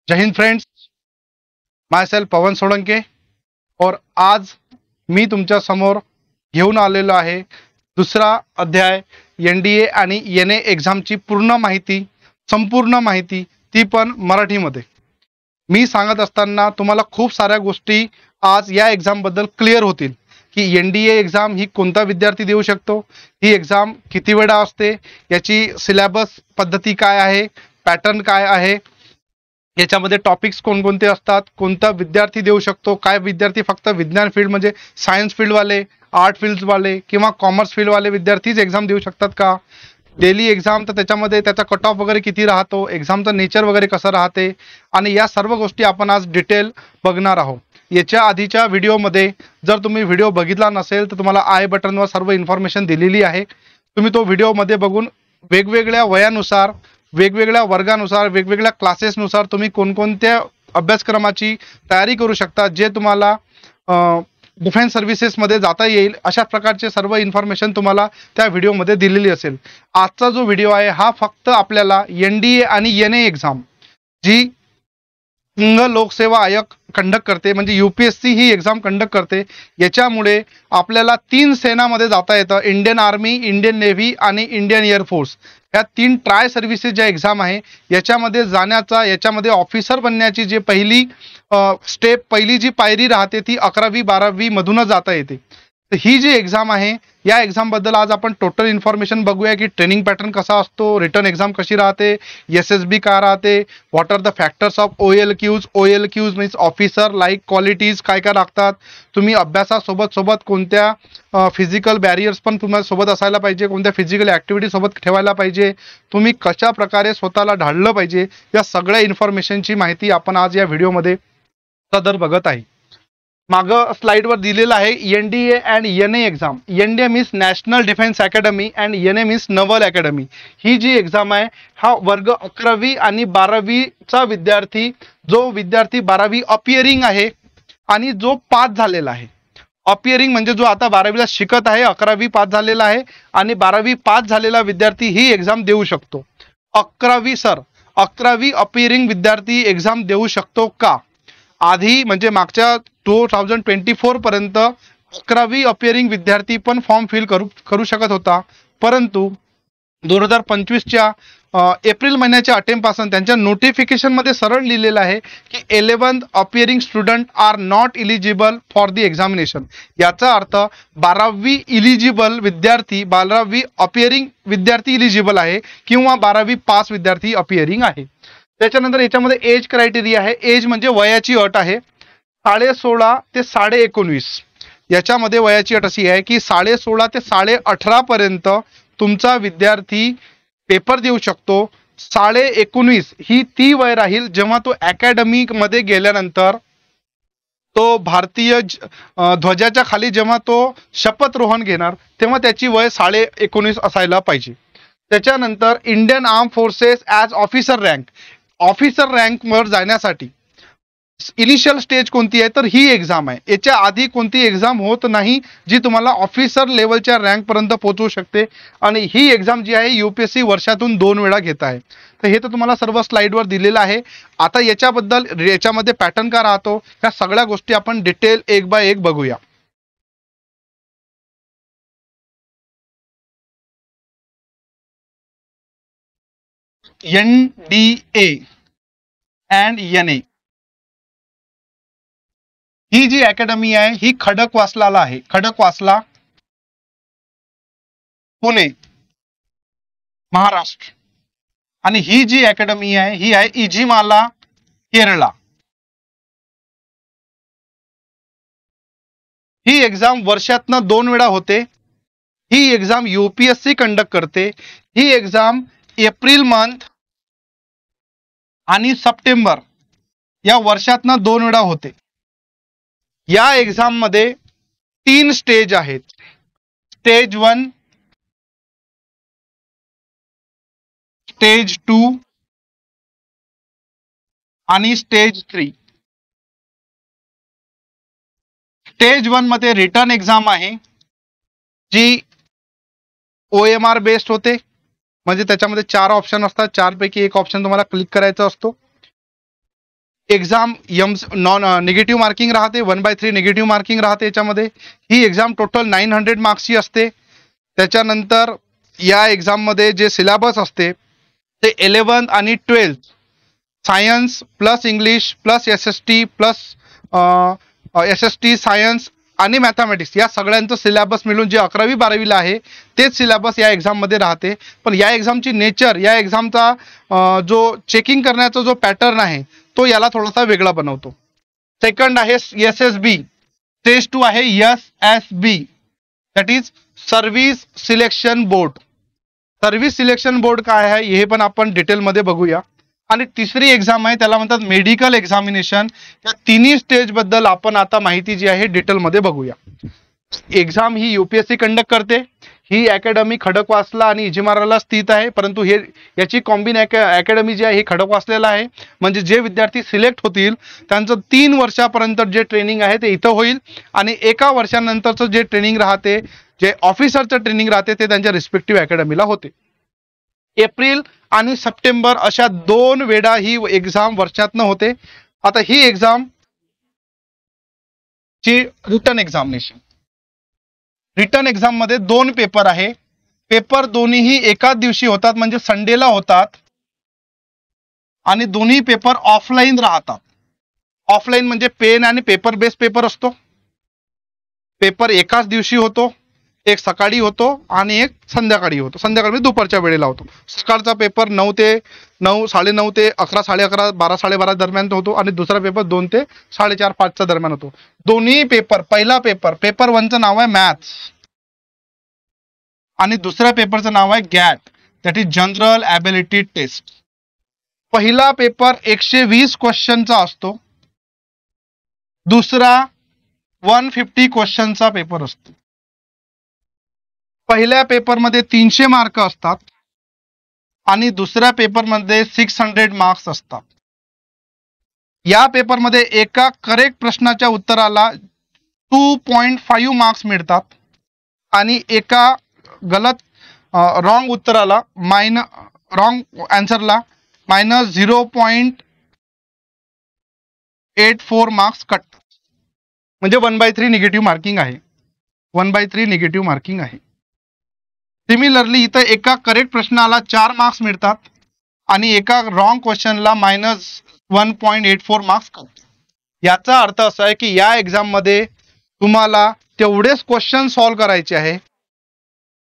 जय Hind friends, माय self पवन सोळंके और आज मी तुमच्या समोर घेऊन आलेलो आहे दुसरा अध्याय एनडीए आणि एनए एग्जामची पूर्ण माहिती, संपूर्ण माहिती, ती पण मराठीमध्ये मी सांगत असताना तुम्हाला खूप साऱ्या गोष्टी आज या एग्जाम बद्दल क्लिअर होतील की एनडीए एग्जाम ही कोणता विद्यार्थी देऊ शकतो, ही एग्जाम किती वेळा असते, याची सिलेबस पद्धती काय आहे, पॅटर्न काय आहे, याच्यामध्ये टॉपिक्स कोणकोणते असतात, कोणता विद्यार्थी देऊ शकतो, काय विद्यार्थी फक्त विज्ञान फील्ड म्हणजे सायन्स फील्डवाले, आर्ट फील्डवाले किंवा कॉमर्स फील्डवाले विद्यार्थीच एग्जाम देऊ शकतात का, डेली एग्जाम तर त्याच्यामध्ये त्याचा कट ऑफ वगैरे किती राहतो, एक्झामचं नेचर वगैरे कसं राहते, आणि या सर्व गोष्टी आपण आज डिटेल बघणार आहोत. याच्या आधीच्या व्हिडिओमध्ये जर तुम्ही व्हिडिओ बघितला नसेल तर तुम्हाला आय बटनवर सर्व इन्फॉर्मेशन दिलेली आहे. तुम्ही तो व्हिडिओमध्ये बघून वेगवेगळ्या वयानुसार, वेगवेगळ्या वर्गानुसार, वेगवेगळ्या क्लासेसनुसार तुम्ही कोणकोणत्या अभ्यासक्रमाची तयारी करू शकता जे तुम्हाला डिफेन्स सर्व्हिसेसमध्ये जाता येईल, अशा प्रकारचे सर्व इन्फॉर्मेशन तुम्हाला त्या व्हिडिओमध्ये दिलेली असेल. आजचा जो व्हिडिओ आहे हा फक्त आपल्याला एनडीए आणि एनए एक्झाम जी संघ लोकसेवा आयोग कंडक्ट करते, म्हणजे यूपीएससी ही एक्झाम कंडक्ट करते, याच्यामुळे आपल्याला 3 सेनामध्ये जाता येतं. इंडियन आर्मी, इंडियन नेव्ही आणि इंडियन एअरफोर्स, ह्या 3 ट्राय सर्व्हिसेस ज्या एक्झाम आहे याच्यामध्ये जाण्याचा, याच्यामध्ये ऑफिसर बनण्याची जी पहिली स्टेप, पहिली जी पायरी राहते ती 11वी 12वी मधूनच जाता येते. तर ही जी एक्झाम आहे या एक्झाम बद्दल आज आपण टोटल इन्फॉर्मेशन बघूया की ट्रेनिंग पॅटर्न कसा असतो, रिटर्न एक्झाम कशी राहते, एसएसबी काय राहते, what are the factors of OLQs means officer like qualities काय काय लागतात, तुम्ही अभ्यासासोबत कोणत्या फिजिकल बॅरियर्स पण तुम्हाला सोबत असायला पाहिजे, कोणत्या फिजिकल ॲक्टिव्हिटी सोबत ठेवायला पाहिजे, तुम्ही कशा प्रकारे स्वतःला ढाळलं पाहिजे, या सगळ्या इन्फॉर्मेशनची माहिती आपण आज या व्हिडिओमध्ये सदर बघत आहे. मागं स्लाइडवर दिलेलं आहे NDA and NA exam. NDA means national defence academy and NA means naval academy. ही जी एक्झाम आहे हा वर्ग 11वी आणि 12वीचा विद्यार्थी, जो विद्यार्थी 12वी अपिअरिंग आहे आणि जो पास झालेला आहे. अपिअरिंग म्हणजे जो आता 12वीला शिकत आहे, 11वी पास झालेला आहे आणि 12वी पास झालेला विद्यार्थी ही एक्झाम देऊ शकतो. 11वी अपिअरिंग विद्यार्थी एक्झाम देऊ शकतो का? आधी म्हणजे मागच्या 2024 पर्यंत 11वी अपिअरिंग विद्यार्थी पण फॉर्म फिल करू शकत होता, परंतु 2025च्या एप्रिल महिन्याच्या अटेम्प्टपासून त्यांच्या नोटिफिकेशनमध्ये सरळ लिहिलेलं आहे की 11th appearing student are not eligible for the examination. याचा अर्थ 12वी इलिजिबल विद्यार्थी, 12वी अपिअरिंग विद्यार्थी इलिजिबल आहे किंवा 12वी पास विद्यार्थी अपिअरिंग आहे. त्याच्यानंतर याच्यामध्ये एज क्रायटेरिया आहे. एज म्हणजे वयाची अट आहे 16.5 ते 19.5. याच्यामध्ये वयाची अट अशी आहे की 16.5 ते 18.5 पर्यंत तुमचा विद्यार्थी पेपर देऊ शकतो. 19.5 ही ती वय राहील जेव्हा तो अकॅडमीमध्ये गेल्यानंतर तो भारतीय ध्वजाच्या खाली जेव्हा तो शपथरोहण घेणार तेव्हा त्याची वय 19.5 असायला पाहिजे. त्याच्यानंतर Indian arm forces as officer रँकवर जाण्यासाठी इनिशियल स्टेज कोणती आहे तर ही एक्झाम आहे. याच्या आधी कोणती एक्झाम होत नाही जी तुम्हाला ऑफिसर लेवलच्या रँकपर्यंत पोहोचवू शकते, आणि ही एक्झाम जी आहे यूपीएससी वर्षातून 2 वेळा घेत आहे. तर हे तर तुम्हाला सर्व स्लाइडवर दिलेलं आहे. आता याच्यामध्ये पॅटर्न का राहतो, ह्या सगळ्या गोष्टी आपण डिटेल एक बाय एक बघूया. एनडीए अँड एनए ही जी अकॅडमी आहे ही खडकवासला आहे. खडकवासला, पुणे, महाराष्ट्र. आणि ही जी अकॅडमी आहे ही आहे इजिमाला, केरळा. ही एक्झाम वर्षातनं 2 वेळा होते. ही एक्झाम यूपीएससी कंडक्ट करते. ही एक्झाम एप्रिल मंथ आणि सप्टेंबर या वर्षातनं 2 वेळा होते. या एक्झाम मध्ये 3 स्टेज आहेत. स्टेज 1, स्टेज 2 आणि स्टेज 3. स्टेज 1 मध्ये रिटर्न एक्झाम आहे जी OMR बेस्ड होते, म्हणजे त्याच्यामध्ये 4 ऑप्शन असतात, 4 पैकी एक ऑप्शन तुम्हाला क्लिक करायचा असतो. एक्झाम नॉन निगेटिव्ह मार्किंग राहते, 1/3 निगेटिव्ह मार्किंग राहते याच्यामध्ये. ही एक्झाम टोटल 900 मार्क्सची असते. त्याच्यानंतर या एक्झाममध्ये जे सिलेबस असते ते 11th आणि 12th science plus English plus SST plus SST science आणि मॅथमॅटिक्स या सगळ्यांचं सिलेबस मिळून जे 11वी 12वीला आहे तेच सिलेबस या एक्झाममध्ये राहते. पण या एक्झामची नेचर, या एक्झामचा जो चेकिंग करण्याचा जो पॅटर्न आहे तो याला थोडासा वेगळा बनवतो. सेकंड आहे SSB, स्टेज 2 आहे SSB, that is service selection board. Service selection board काय आहे हे पण आपण डिटेलमध्ये बघूया. आणि तिसरी एक्झाम आहे त्याला म्हणतात मेडिकल एक्झामिनेशन. या तिन्ही स्टेज बद्दल आपण आता माहिती जी आहे डिटेलमध्ये बघूया. एक्झाम ही UPSC कंडक्ट करते. ही अकॅडमी खडकवासला आणि इजिमाराला स्थित आहे, परंतु हे याची कॉम्बिन अकॅडमी जी आहे ही खडकवासलेला आहे. म्हणजे जे विद्यार्थी सिलेक्ट होतील त्यांचं 3 वर्षापर्यंत जे ट्रेनिंग आहे ते इथं होईल आणि 1 वर्षानंतरचं जे ट्रेनिंग राहते, जे ऑफिसरचं ट्रेनिंग राहते ते त्यांच्या रिस्पेक्टिव्ह अकॅडमीला होते. एप्रिल आणि सप्टेंबर अशा 2 वेळा ही एक्झाम वर्षातनं होते. आता ही एक्झाम ची रिटर्न एक्झामिनेशन. रिटर्न एक्झाम मध्ये 2 पेपर आहे. पेपर दोन्हीही एकाच दिवशी होतात, म्हणजे संडेला होतात आणि दोन्ही पेपर ऑफलाईन राहतात. ऑफलाईन म्हणजे पेन आणि पेपर बेस पेपर असतो. पेपर एकाच दिवशी होतो, एक सकाळी होतो आणि एक संध्याकाळी होतो. संध्याकाळी म्हणजे दुपारच्या वेळेला होतो. सकाळचा पेपर 9 ते 9, 9:30 ते 11, 11:30, 12, 12:30 दरम्यान होतो आणि दुसरा पेपर 2 ते 4:30, 5च्या दरम्यान होतो. दोन्ही पेपर, पहिला पेपर 1चं नाव आहे मॅथ्स आणि दुसऱ्या पेपरचं नाव आहे GAT, that is general ability test. पहिला पेपर 120 क्वेश्चनचा असतो, दुसरा 150 क्वेश्चनचा पेपर असतो. पहिल्या पेपरमध्ये 300 मार्क असतात आणि दुसऱ्या पेपरमध्ये 600 मार्क्स असतात. या पेपरमध्ये एका करेक्ट प्रश्नाच्या उत्तराला 2.5 मार्क्स मिळतात आणि एका गलत रॉंग उत्तराला रॉंग आन्सरला -0.84 मार्क्स कटतात. म्हणजे 1/3 निगेटिव्ह मार्किंग आहे. 1/3 निगेटिव्ह मार्किंग आहे. सिमिलरली इथं एका करेक्ट प्रश्नाला 4 मार्क्स मिळतात आणि एका रॉंग क्वेश्चनला -1.84 मार्क्स कटतात. याचा अर्थ असा आहे की या एक्झाम मध्ये तुम्हाला तेवढेच क्वेश्चन सॉल्व्ह करायचे आहे,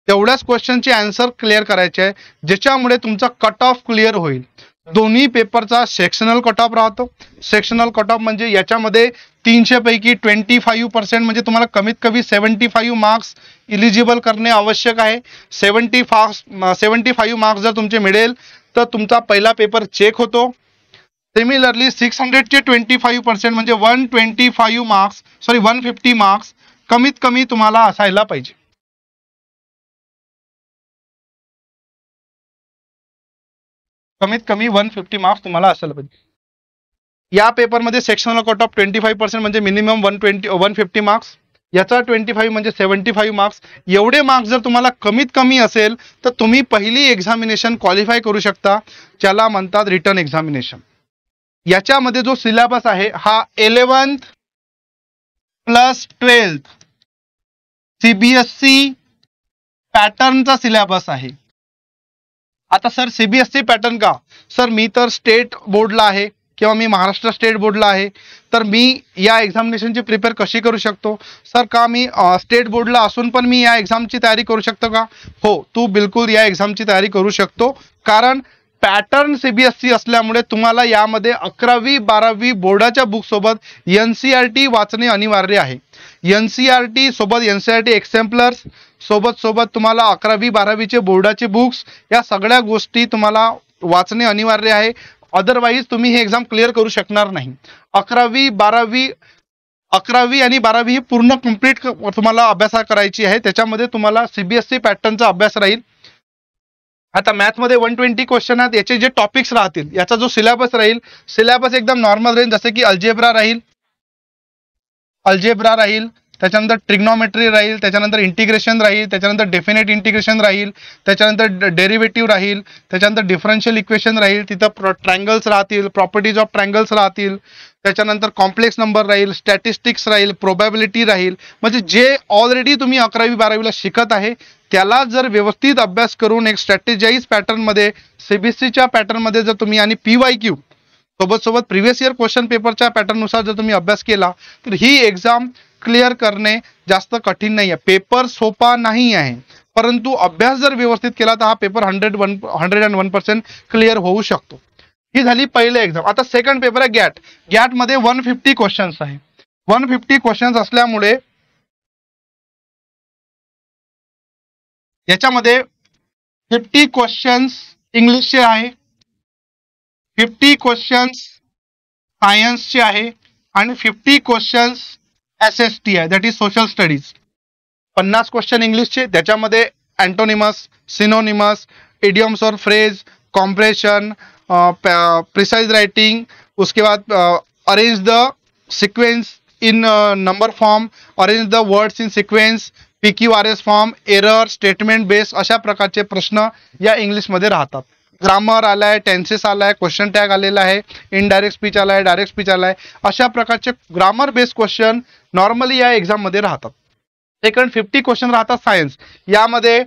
तेवढ्याच क्वेश्चनचे आन्सर क्लिअर करायचे आहे, ज्याच्यामुळे तुमचा कट ऑफ क्लिअर होईल. दोन्ही पेपरचा सेक्शनल कट ऑफ राहतो. सेक्शनल कट ऑफ म्हणजे याच्यामध्ये 300 पैकी 25% म्हणजे तुम्हाला कमीत कमी 75 मार्क्स इलिजिबल करणे आवश्यक आहे. 75 मार्क्स जर तुमचे मिळेल तर तुमचा पहिला पेपर चेक होतो. सिमिलरली 600चे 25% म्हणजे 150 मार्क्स कमीत कमी तुम्हाला असायला पाहिजे. कमीत कमी 150 मार्क्स तुम्हाला असायला पाहिजे. या पेपरमध्ये सेक्शनल कट ऑफ 25% म्हणजे मिनिमम 150 मार्क्स. याचा 25 म्हणजे 75 मार्क्स. एवढे मार्क्स जर तुम्हाला कमीत कमी असेल तर तुम्ही पहिली एक्झामिनेशन क्वालिफाय करू शकता, ज्याला म्हणतात रिटर्न एक्झामिनेशन. याच्यामध्ये जो सिलेबस आहे हा 11th plus 12th CBSE पॅटर्नचा syllabus आहे. आता सर CBSE पॅटर्न का? सर मी तर स्टेट बोर्डला आहे किंवा मी महाराष्ट्र स्टेट बोर्डला आहे, तर मी या एक्झामिनेशनची प्रिपेअर कशी करू शकतो? सर का मी स्टेट बोर्डला असून पण मी या एक्झामची तयारी करू शकतो का? हो, तू बिलकुल या एक्झामची तयारी करू शकतो. कारण पॅटर्न CBSE असल्यामुळे तुम्हाला यामध्ये 11वी 12वी बोर्डाच्या बुक सोबत NCERT वाचणे अनिवार्य आहे. NCERT सोबत NCERT एक्झाम्पलर्स सोबत तुम्हाला 11वी 12वीचे बोर्डाचे बुक्स या सगळ्या गोष्टी तुम्हाला वाचणे अनिवार्य आहे. अदरवाईज तुम्ही हे एक्झाम क्लिअर करू शकणार नाही. 11वी आणि 12वी ही पूर्ण कंप्लीट तुम्हाला अभ्यास करायची आहे. त्याच्यामध्ये तुम्हाला CBSE पॅटर्नचा अभ्यास राहील. आता मॅथमध्ये 120 क्वेश्चन आहेत. याचे जे टॉपिक्स राहतील, याचा जो सिलेबस राहील, सिलेबस एकदम नॉर्मल राहील. जसे की अल्जेब्रा राहील, त्याच्यानंतर ट्रिग्नॉमेट्री राहील, त्याच्यानंतर इंटिग्रेशन राहील, त्याच्यानंतर डेफिनेट इंटिग्रेशन राहील, त्याच्यानंतर डेरिव्हेटिव्ह राहील, त्याच्यानंतर डिफरन्शियल इक्वेशन राहील, तिथं ट्रायंगल्स राहतील, प्रॉपर्टीज ऑफ ट्रायंगल्स राहतील, त्याच्यानंतर कॉम्प्लेक्स नंबर राहील, स्टॅटिस्टिक्स राहील, प्रोबॅबिलिटी राहील. म्हणजे जे ऑलरेडी तुम्ही 11वी 12वीला शिकत आहे त्याला जर व्यवस्थित अभ्यास करून एक स्ट्रॅटेजाइज पॅटर्नमध्ये, सीबीएसईच्या पॅटर्नमध्ये जर तुम्ही आणि PYQ सोबत प्रिव्हियस इयर क्वेश्चन पेपरच्या पॅटर्ननुसार जर तुम्ही अभ्यास केला तर ही एक्झाम क्लिअर करणे जास्त कठीण नाही आहे. पेपर सोपा नाही आहे, परंतु अभ्यास जर व्यवस्थित केला तर हा पेपर 101% क्लिअर होऊ शकतो. ही झाली पहिली एक्झाम. आता सेकंड पेपर आहे गॅट. गॅटमध्ये 150 क्वेश्चन्स आहे. 150 क्वेश्चन्स असल्यामुळे याच्यामध्ये 50 क्वेश्चन्स इंग्लिशचे आहे, 50 क्वेश्चन्स सायन्सचे आहे आणि 50 क्वेश्चन्स SST आहे, that is social studies. 50 question इंग्लिशचे, त्याच्यामध्ये अँटोनिमस, सिनोनिमस, इडियम्स और फ्रेज, कॉम्प्रेशन, प्रिसाइज राइटिंग, उसके बाद arrange the sequence in number form, arrange the words in sequence, PQRS form, error, statement base, अशा प्रकारचे प्रश्न या इंग्लिशमध्ये राहतात. ग्रामर आलाय, टेन्सेस आलाय, क्वेश्चन टॅग आलेला आहे, इनडायरेक्ट स्पीच आलाय, डायरेक्ट स्पीच आलाय, अशा प्रकारचे ग्रामर बेस्ड क्वेश्चन नॉर्मली या एक्झाममध्ये राहतात. सेकंड 50 क्वेश्चन राहतात सायन्स. यामध्ये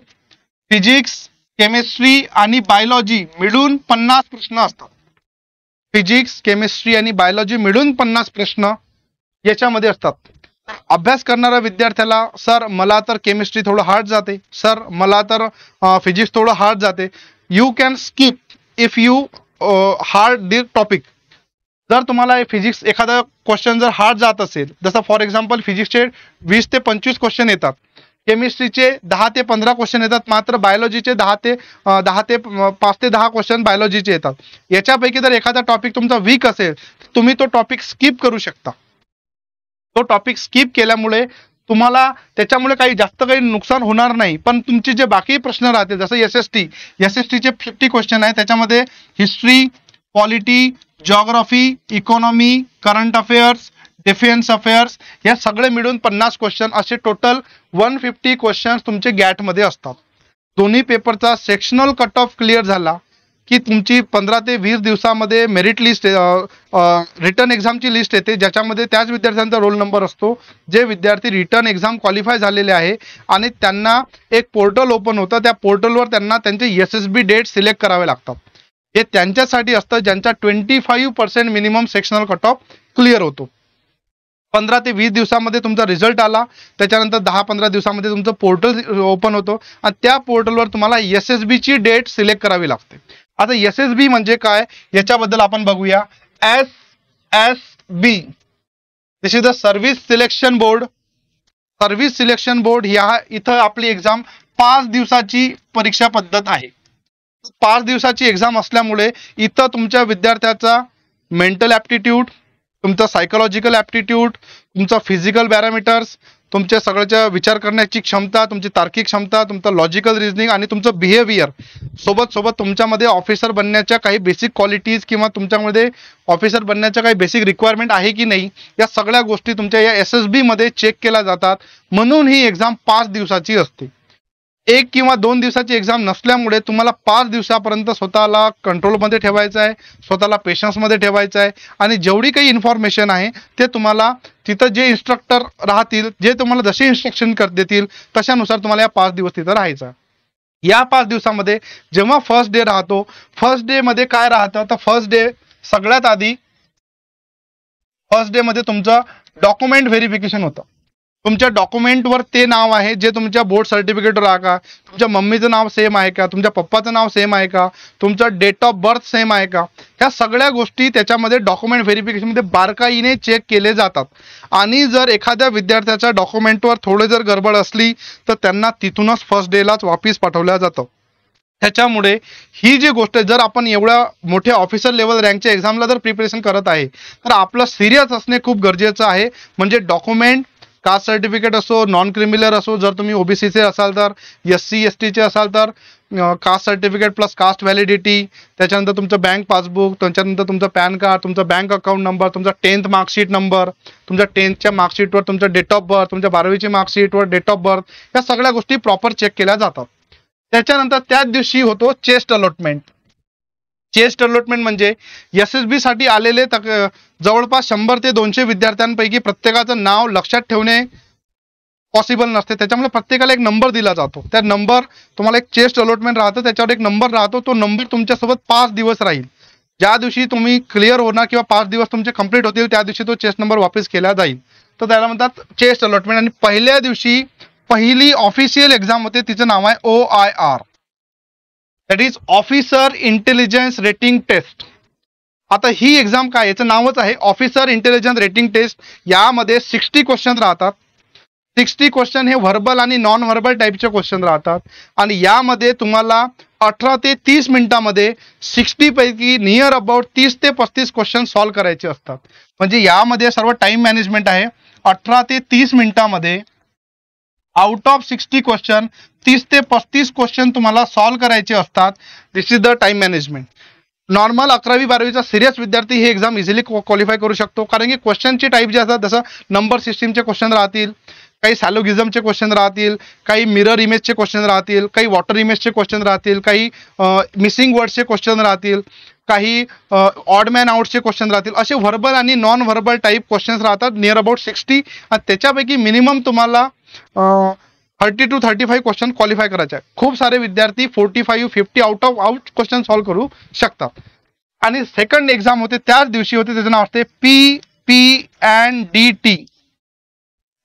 फिजिक्स, केमिस्ट्री आणि बायोलॉजी मिळून 50 प्रश्न असतात. फिजिक्स, केमिस्ट्री आणि बायोलॉजी मिळून 50 प्रश्न याच्यामध्ये असतात. अभ्यास करणाऱ्या विद्यार्थ्याला, सर मला तर केमिस्ट्री थोडं हार्ड जाते, सर मला तर फिजिक्स थोडं हार्ड जाते, you can skip if you hard the topic. जर तुम्हाला फिजिक्स एखादा क्वेश्चन जर हार्ड जात असेल, जसं फॉर एक्झाम्पल फिजिक्सचे 20 ते 25 क्वेश्चन येतात, केमिस्ट्रीचे 10 ते 15 क्वेश्चन येतात, मात्र बायोलॉजीचे 5 ते 10 क्वेश्चन बायोलॉजीचे येतात. याच्यापैकी जर एखादा टॉपिक तुमचा वीक असेल तुम्ही तो टॉपिक स्किप करू शकता. तो टॉपिक स्किप केल्यामुळे तुम्हाला त्याच्यामुळे काही नुकसान होणार नाही, पण तुमचे जे बाकी प्रश्न राहतील जसं SSTचे 50 क्वेश्चन आहे, त्याच्यामध्ये history, polity, geography, economy, current affairs, defence affairs, या सगळे मिळून 50 क्वेश्चन, असे टोटल 150 क्वेश्चन्स तुमचे गॅटमध्ये असतात. दोन्ही पेपरचा सेक्शनल कट ऑफ क्लिअर झाला की तुमची 15 ते 20 दिवसामध्ये मेरिट लिस्ट, रिटर्न एक्झामची लिस्ट येते, ज्याच्यामध्ये त्याच विद्यार्थ्यांचा रोल नंबर असतो जे विद्यार्थी रिटर्न एक्झाम क्वालिफाय झालेले आहे, आणि त्यांना एक पोर्टल ओपन होतं. त्या पोर्टलवर त्यांना त्यांचे SSB डेट सिलेक्ट करावे लागतात. हे त्यांच्यासाठी असतं ज्यांचा 25% minimum sectional cut off clear होतो. 15 ते 20 दिवसामध्ये तुमचा रिझल्ट आला, त्याच्यानंतर 10-15 दिवसामध्ये तुमचं पोर्टल ओपन होतो आणि त्या पोर्टलवर तुम्हाला SSBची डेट सिलेक्ट करावी लागते. आता SSB म्हणजे काय याच्याबद्दल आपण बघूया. SSB this is the service selection board. Service selection board ह्या इथं आपली एक्झाम 5 दिवसाची परीक्षा पद्धत आहे. 5 दिवसाची एक्झाम असल्यामुळे इथं तुमच्या विद्यार्थ्याचा मेंटल ॲप्टिट्यूड, तुमचा सायकोलॉजिकल ॲप्टिट्यूड, तुमचा फिजिकल पॅरामीटर्स, तुमच्या सगळ्याच्या विचार करण्याची क्षमता, तुमची तार्किक क्षमता, तुमचं लॉजिकल रिझनिंग आणि तुमचं बिहेवियर, सोबत तुमच्यामध्ये ऑफिसर बनण्याच्या काही बेसिक क्वालिटीज किंवा तुमच्यामध्ये ऑफिसर बनण्याच्या काही बेसिक रिक्वायरमेंट आहे की नाही, या सगळ्या गोष्टी तुमच्या या SSB मध्ये चेक केल्या जातात. म्हणून ही एक्झाम 5 दिवसाची असते. 1 किंवा 2 दिवसाची एक्झाम नसल्यामुळे तुम्हाला 5 दिवसापर्यंत स्वतःला कंट्रोलमध्ये ठेवायचं आहे, स्वतःला पेशन्समध्ये ठेवायचं आहे, आणि जेवढी काही इन्फॉर्मेशन आहे ते तुम्हाला तिथं जे इन्स्ट्रक्टर राहतील, जे तुम्हाला जसे इन्स्ट्रक्शन देतील तशानुसार तुम्हाला या 5 दिवस तिथं राहायचं. या 5 दिवसामध्ये जेव्हा फर्स्ट डे राहतो, फर्स्ट डे मध्ये काय राहतं तर फर्स्ट डे सगळ्यात आधी फर्स्ट डे मध्ये तुमचं डॉक्युमेंट व्हेरिफिकेशन होतं. तुमच्या डॉक्युमेंटवर ते नाव आहे जे तुमच्या बोर्ड सर्टिफिकेटवर आहे का, तुमच्या मम्मीचं नाव सेम आहे का, तुमच्या पप्पाचं नाव सेम आहे का, तुमचं डेट ऑफ बर्थ सेम आहे का, ह्या सगळ्या गोष्टी त्याच्यामध्ये डॉक्युमेंट व्हेरिफिकेशनमध्ये बारकाईने चेक केले जातात. आणि जर एखाद्या विद्यार्थ्याच्या डॉक्युमेंटवर थोडे जर गडबड असली तर त्यांना तिथूनच फर्स्ट डेलाच वापस पाठवलं जातं. त्याच्यामुळे ही जी गोष्ट, जर आपण एवढ्या मोठ्या ऑफिसर लेवल रँकच्या एक्झामला जर प्रिपरेशन करत आहे तर आपलं सिरियस असणे खूप गरजेचं आहे. म्हणजे डॉक्युमेंट, कास्ट सर्टिफिकेट असो, नॉन क्रिमिनल असो, जर तुम्ही OBCचे असाल तर, SC STचे असाल तर, caste certificate plus caste validity, त्याच्यानंतर तुमचं बँक पासबुक, त्याच्यानंतर तुमचं पॅन कार्ड, तुमचा बँक अकाउंट नंबर, तुमचा 10th मार्कशीट नंबर, तुमच्या 10thच्या मार्कशीटवर तुमचं डेट ऑफ बर्थ, तुमच्या 12वीची मार्कशीटवर डेट ऑफ बर्थ, या सगळ्या गोष्टी प्रॉपर चेक केल्या जातात. त्याच्यानंतर त्याच दिवशी होतो चेस्ट अलॉटमेंट. चेस्ट अलॉटमेंट म्हणजे SSB साठी आलेले जवळपास 100 ते 200 विद्यार्थ्यांपैकी प्रत्येकाचं नाव लक्षात ठेवणे पॉसिबल नसते. त्याच्यामुळे प्रत्येकाला एक नंबर दिला जातो. त्या नंबर तुम्हाला एक चेस्ट अलॉटमेंट राहतं, त्याच्यावर एक नंबर राहतो. तो नंबर तुमच्यासोबत 5 दिवस राहील. ज्या दिवशी तुम्ही क्लिअर होणार किंवा 5 दिवस तुमचे कंप्लीट होतील त्या दिवशी तो चेस्ट नंबर वापस केला जाईल. तर त्याला म्हणतात चेस्ट अलॉटमेंट. आणि पहिल्या दिवशी पहिली ऑफिशियल एक्झाम होते, तिचं नाव आहे OIR, that is officer intelligence rating test. आता ही एक्झाम काय, याचं नावच आहे ऑफिसर इंटेलिजन्स रेटिंग टेस्ट. यामध्ये 60 क्वेश्चन राहतात. 60 क्वेश्चन हे व्हर्बल आणि नॉन व्हर्बल टाईपचे क्वेश्चन राहतात. आणि यामध्ये तुम्हाला 18 ते 30 मिनिटांमध्ये 60 पैकी नियर अबाउट 30 ते 35 क्वेश्चन सॉल्व्ह करायचे असतात. म्हणजे यामध्ये सर्व टाइम मॅनेजमेंट आहे. 18 ते 30 मिनिटांमध्ये आउट ऑफ 60 क्वेश्चन 30 ते 35 क्वेश्चन तुम्हाला सॉल्व्ह करायचे असतात. This is the time management. Normal 11वी 12वीचा सिरियस विद्यार्थी ही एक्झाम इझिली क्वालिफाय करू शकतो. कारण की क्वेश्चनची टाईप जे असतात, जसं नंबर सिस्टीमचे क्वेश्चन राहतील, काही सॅलोगिझमचे क्वेश्चन राहतील, काही मिरर इमेजचे क्वेश्चन राहतील, काही वॉटर इमेजचे क्वेश्चन राहतील, काही मिसिंग वर्ड्सचे क्वेश्चन राहतील, काही ऑड मॅन आउटचे क्वेश्चन राहतील. असे व्हर्बल आणि नॉन व्हर्बल टाईप क्वेश्चन्स राहतात नियर अबाउट 60. आणि त्याच्यापैकी मिनिमम तुम्हाला 30 to 35 क्वेश्चन क्वालिफाय करायचे आहे. खूप सारे विद्यार्थी 45-50 आउट क्वेश्चन सॉल्व्ह करू शकतात. आणि सेकंड एक्झाम होते त्याच दिवशी होते, त्याचं नाव असते PPNDT,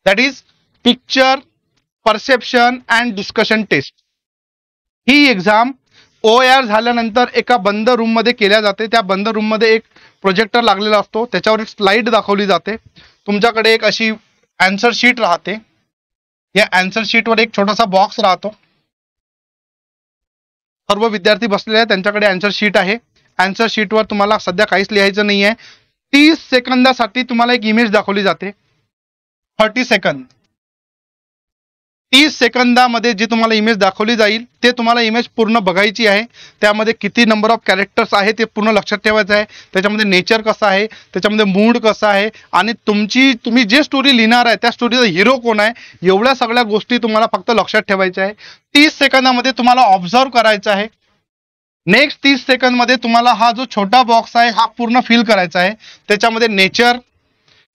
that is picture perception and discussion test. ही एक्झाम OIR झाल्यानंतर एका बंद रूममध्ये केल्या जाते. त्या बंद रूममध्ये एक प्रोजेक्टर लागलेला असतो, त्याच्यावर एक स्लाइड दाखवली जाते. तुमच्याकडे एक अशी आन्सर शीट राहते. या आन्सर शीटवर एक छोटासा बॉक्स राहतो. सर्व विद्यार्थी बसलेले आहेत, त्यांच्याकडे आन्सर शीट आहे. आन्सर शीटवर तुम्हाला सध्या काहीच लिहायचं नाही आहे. 30 सेकंदासाठी तुम्हाला एक इमेज दाखवली जाते. 30 सेकंद. 30 सेकंदामध्ये जी तुम्हाला इमेज दाखवली जाईल ते तुम्हाला इमेज पूर्ण बघायची आहे. त्यामध्ये किती नंबर ऑफ कॅरेक्टर्स आहे ते पूर्ण लक्षात ठेवायचं आहे. त्याच्यामध्ये नेचर कसं आहे, त्याच्यामध्ये मूड कसा आहे, आणि तुम्ही जे स्टोरी लिहिणार आहे त्या स्टोरीचा हिरो कोण आहे, एवढ्या सगळ्या गोष्टी तुम्हाला फक्त लक्षात ठेवायच्या आहे. 30 सेकंदामध्ये तुम्हाला ऑब्झर्व करायचं आहे. नेक्स्ट 30 सेकंदमध्ये तुम्हाला हा जो छोटा बॉक्स आहे हा पूर्ण फिल करायचा आहे. त्याच्यामध्ये नेचर,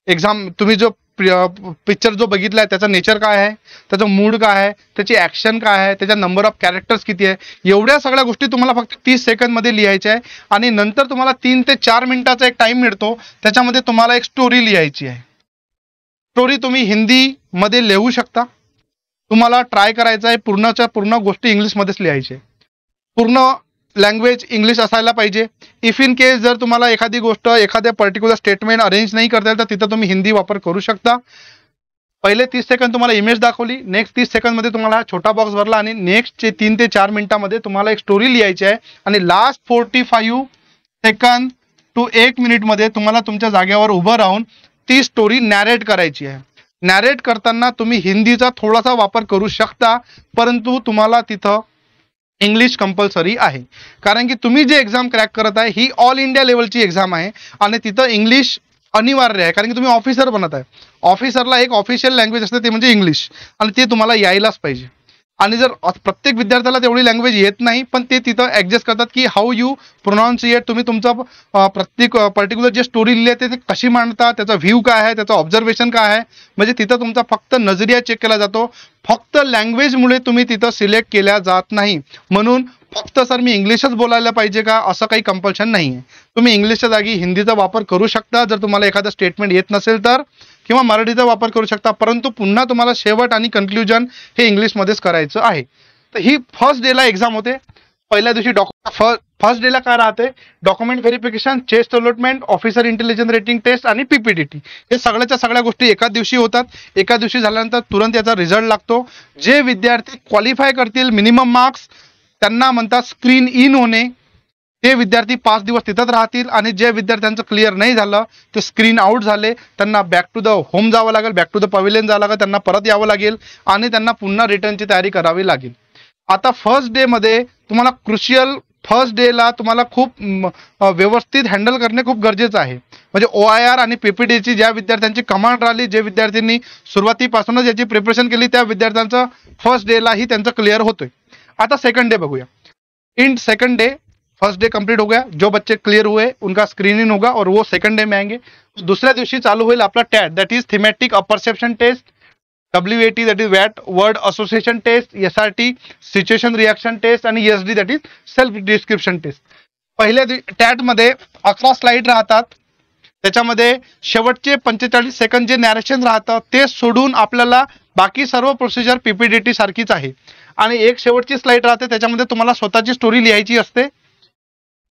एक्झाम तुम्ही जो पिक्चर जो बघितला आहे त्याचा नेचर काय आहे, त्याचा मूड काय आहे, त्याची ॲक्शन काय आहे, त्याचा नंबर ऑफ कॅरेक्टर्स किती आहे, एवढ्या सगळ्या गोष्टी तुम्हाला फक्त 30 सेकंदमध्ये लिहायच्या आहे. आणि नंतर तुम्हाला 3 ते 4 मिनिटाचा एक टाइम मिळतो, त्याच्यामध्ये तुम्हाला एक स्टोरी लिहायची आहे. स्टोरी तुम्ही हिंदीमध्ये लिहू शकता. तुम्हाला ट्राय करायचं आहे पूर्णच्या पूर्ण गोष्टी इंग्लिशमध्येच लिहायचे. पूर्ण लँग्वेज इंग्लिश असायला पाहिजे. इफ इन केस जर तुम्हाला एखादी गोष्ट एखाद्या पर्टिक्युलर स्टेटमेंट अरेंज नाही करता येईल तर तिथं तुम्ही हिंदी वापर करू शकता. पहिले 30 सेकंद तुम्हाला इमेज दाखवली, नेक्स्ट 30 सेकंदमध्ये तुम्हाला हा छोटा बॉक्स भरला, आणि नेक्स्टचे 3 ते 4 मिनिटांमध्ये तुम्हाला एक स्टोरी लिहायची आहे. आणि लास्ट 45 सेकंद टू 1 मिनिटमध्ये तुम्हाला तुमच्या जागेवर उभं राहून ती स्टोरी नॅरेट करायची आहे. नॅरेट करताना तुम्ही हिंदीचा थोडासा वापर करू शकता, परंतु तुम्हाला तिथं इंग्लिश कंपल्सरी आहे. कारण की तुम्ही जे एक्झाम क्रॅक करत आहे ही ऑल इंडिया लेवलची एक्झाम आहे आणि तिथं इंग्लिश अनिवार्य आहे. कारण की तुम्ही ऑफिसर बनत आहे. ऑफिसरला एक ऑफिशियल लँग्वेज असते ते म्हणजे इंग्लिश, आणि ते तुम्हाला यायलाच पाहिजे. आणि जर प्रत्येक विद्यार्थ्याला तेवढी लँग्वेज येत नाही, पण ते तिथं ॲडजस्ट करतात की हाऊ यू प्रोनाऊन्सिएट, तुम्ही तुमचं प्रत्येक पर्टिक्युलर जे स्टोरी लिहिली आहे ते कशी मांडता, त्याचा व्ह्यू काय आहे, त्याचं ऑब्झर्वेशन काय आहे. म्हणजे तिथं तुमचा फक्त नजरिया चेक केला जातो. फक्त लँग्वेजमुळे तुम्ही तिथं सिलेक्ट केल्या जात नाही. म्हणून फक्त सर मी इंग्लिशच बोलायला पाहिजे का असं काही कंपल्शन नाही आहे. तुम्ही इंग्लिशच्या जागी हिंदीचा वापर करू शकता जर तुम्हाला एखादं स्टेटमेंट येत नसेल तर, किंवा मराठीचा वापर करू शकता. परंतु पुन्हा तुम्हाला शेवट आणि कन्क्ल्युजन हे इंग्लिशमध्येच करायचं आहे. तर ही फर्स्ट डेला एक्झाम होते. पहिल्या दिवशी फर्स्ट डेला काय राहते, document verification, chest allotment, officer intelligence rating test आणि PPDT. हे सगळ्याच्या सगळ्या गोष्टी एकाच दिवशी होतात. एका दिवशी झाल्यानंतर तुरंत याचा रिझल्ट लागतो. जे विद्यार्थी क्वालिफाय करतील मिनिमम मार्क्स त्यांना म्हणतात स्क्रीन इन होणे. ते विद्यार्थी 5 दिवस तिथंच राहतील, आणि जे विद्यार्थ्यांचं क्लिअर नाही झालं ते स्क्रीन आउट झाले त्यांना बॅक टू द होम जावं लागेल, बॅक टू द पवेलियन जावं लागेल, त्यांना परत यावं लागेल आणि त्यांना पुन्हा रिटर्नची तयारी करावी लागेल. आता फर्स्ट डे मध्ये तुम्हाला क्रुशियल फर्स्ट डेला तुम्हाला खूप व्यवस्थित हँडल करणे खूप गरजेचं आहे. म्हणजे OIR आणि PPTची ज्या विद्यार्थ्यांची कमांड राहिली, जे विद्यार्थ्यांनी सुरुवातीपासूनच याची प्रिपरेशन केली, त्या विद्यार्थ्यांचं फर्स्ट डेलाही त्यांचं क्लिअर होतोय. आता सेकंड डे बघूया. In second day first day complete हो गया, जो बच्चे क्लियर हुए उनका स्क्रीनिंग होगा और वो सेकंड डे में आएंगे. दुसऱ्या दिवशी चालू होईल आपला TAT, that is thematic perception test, WAT that is वॅट word association test, SRT situation reaction test आणि SD that is self description test. पहिल्या टॅट मध्ये 11 स्लाइड राहतात. त्याच्यामध्ये शेवटचे 45 सेकंद जे नॅरेशन राहतं ते सोडून आपल्याला बाकी सर्व प्रोसिजर PPTT सारखीच आहे. आणि एक शेवटची स्लाइड राहते, त्याच्यामध्ये तुम्हाला स्वतःची स्टोरी लिहायची असते.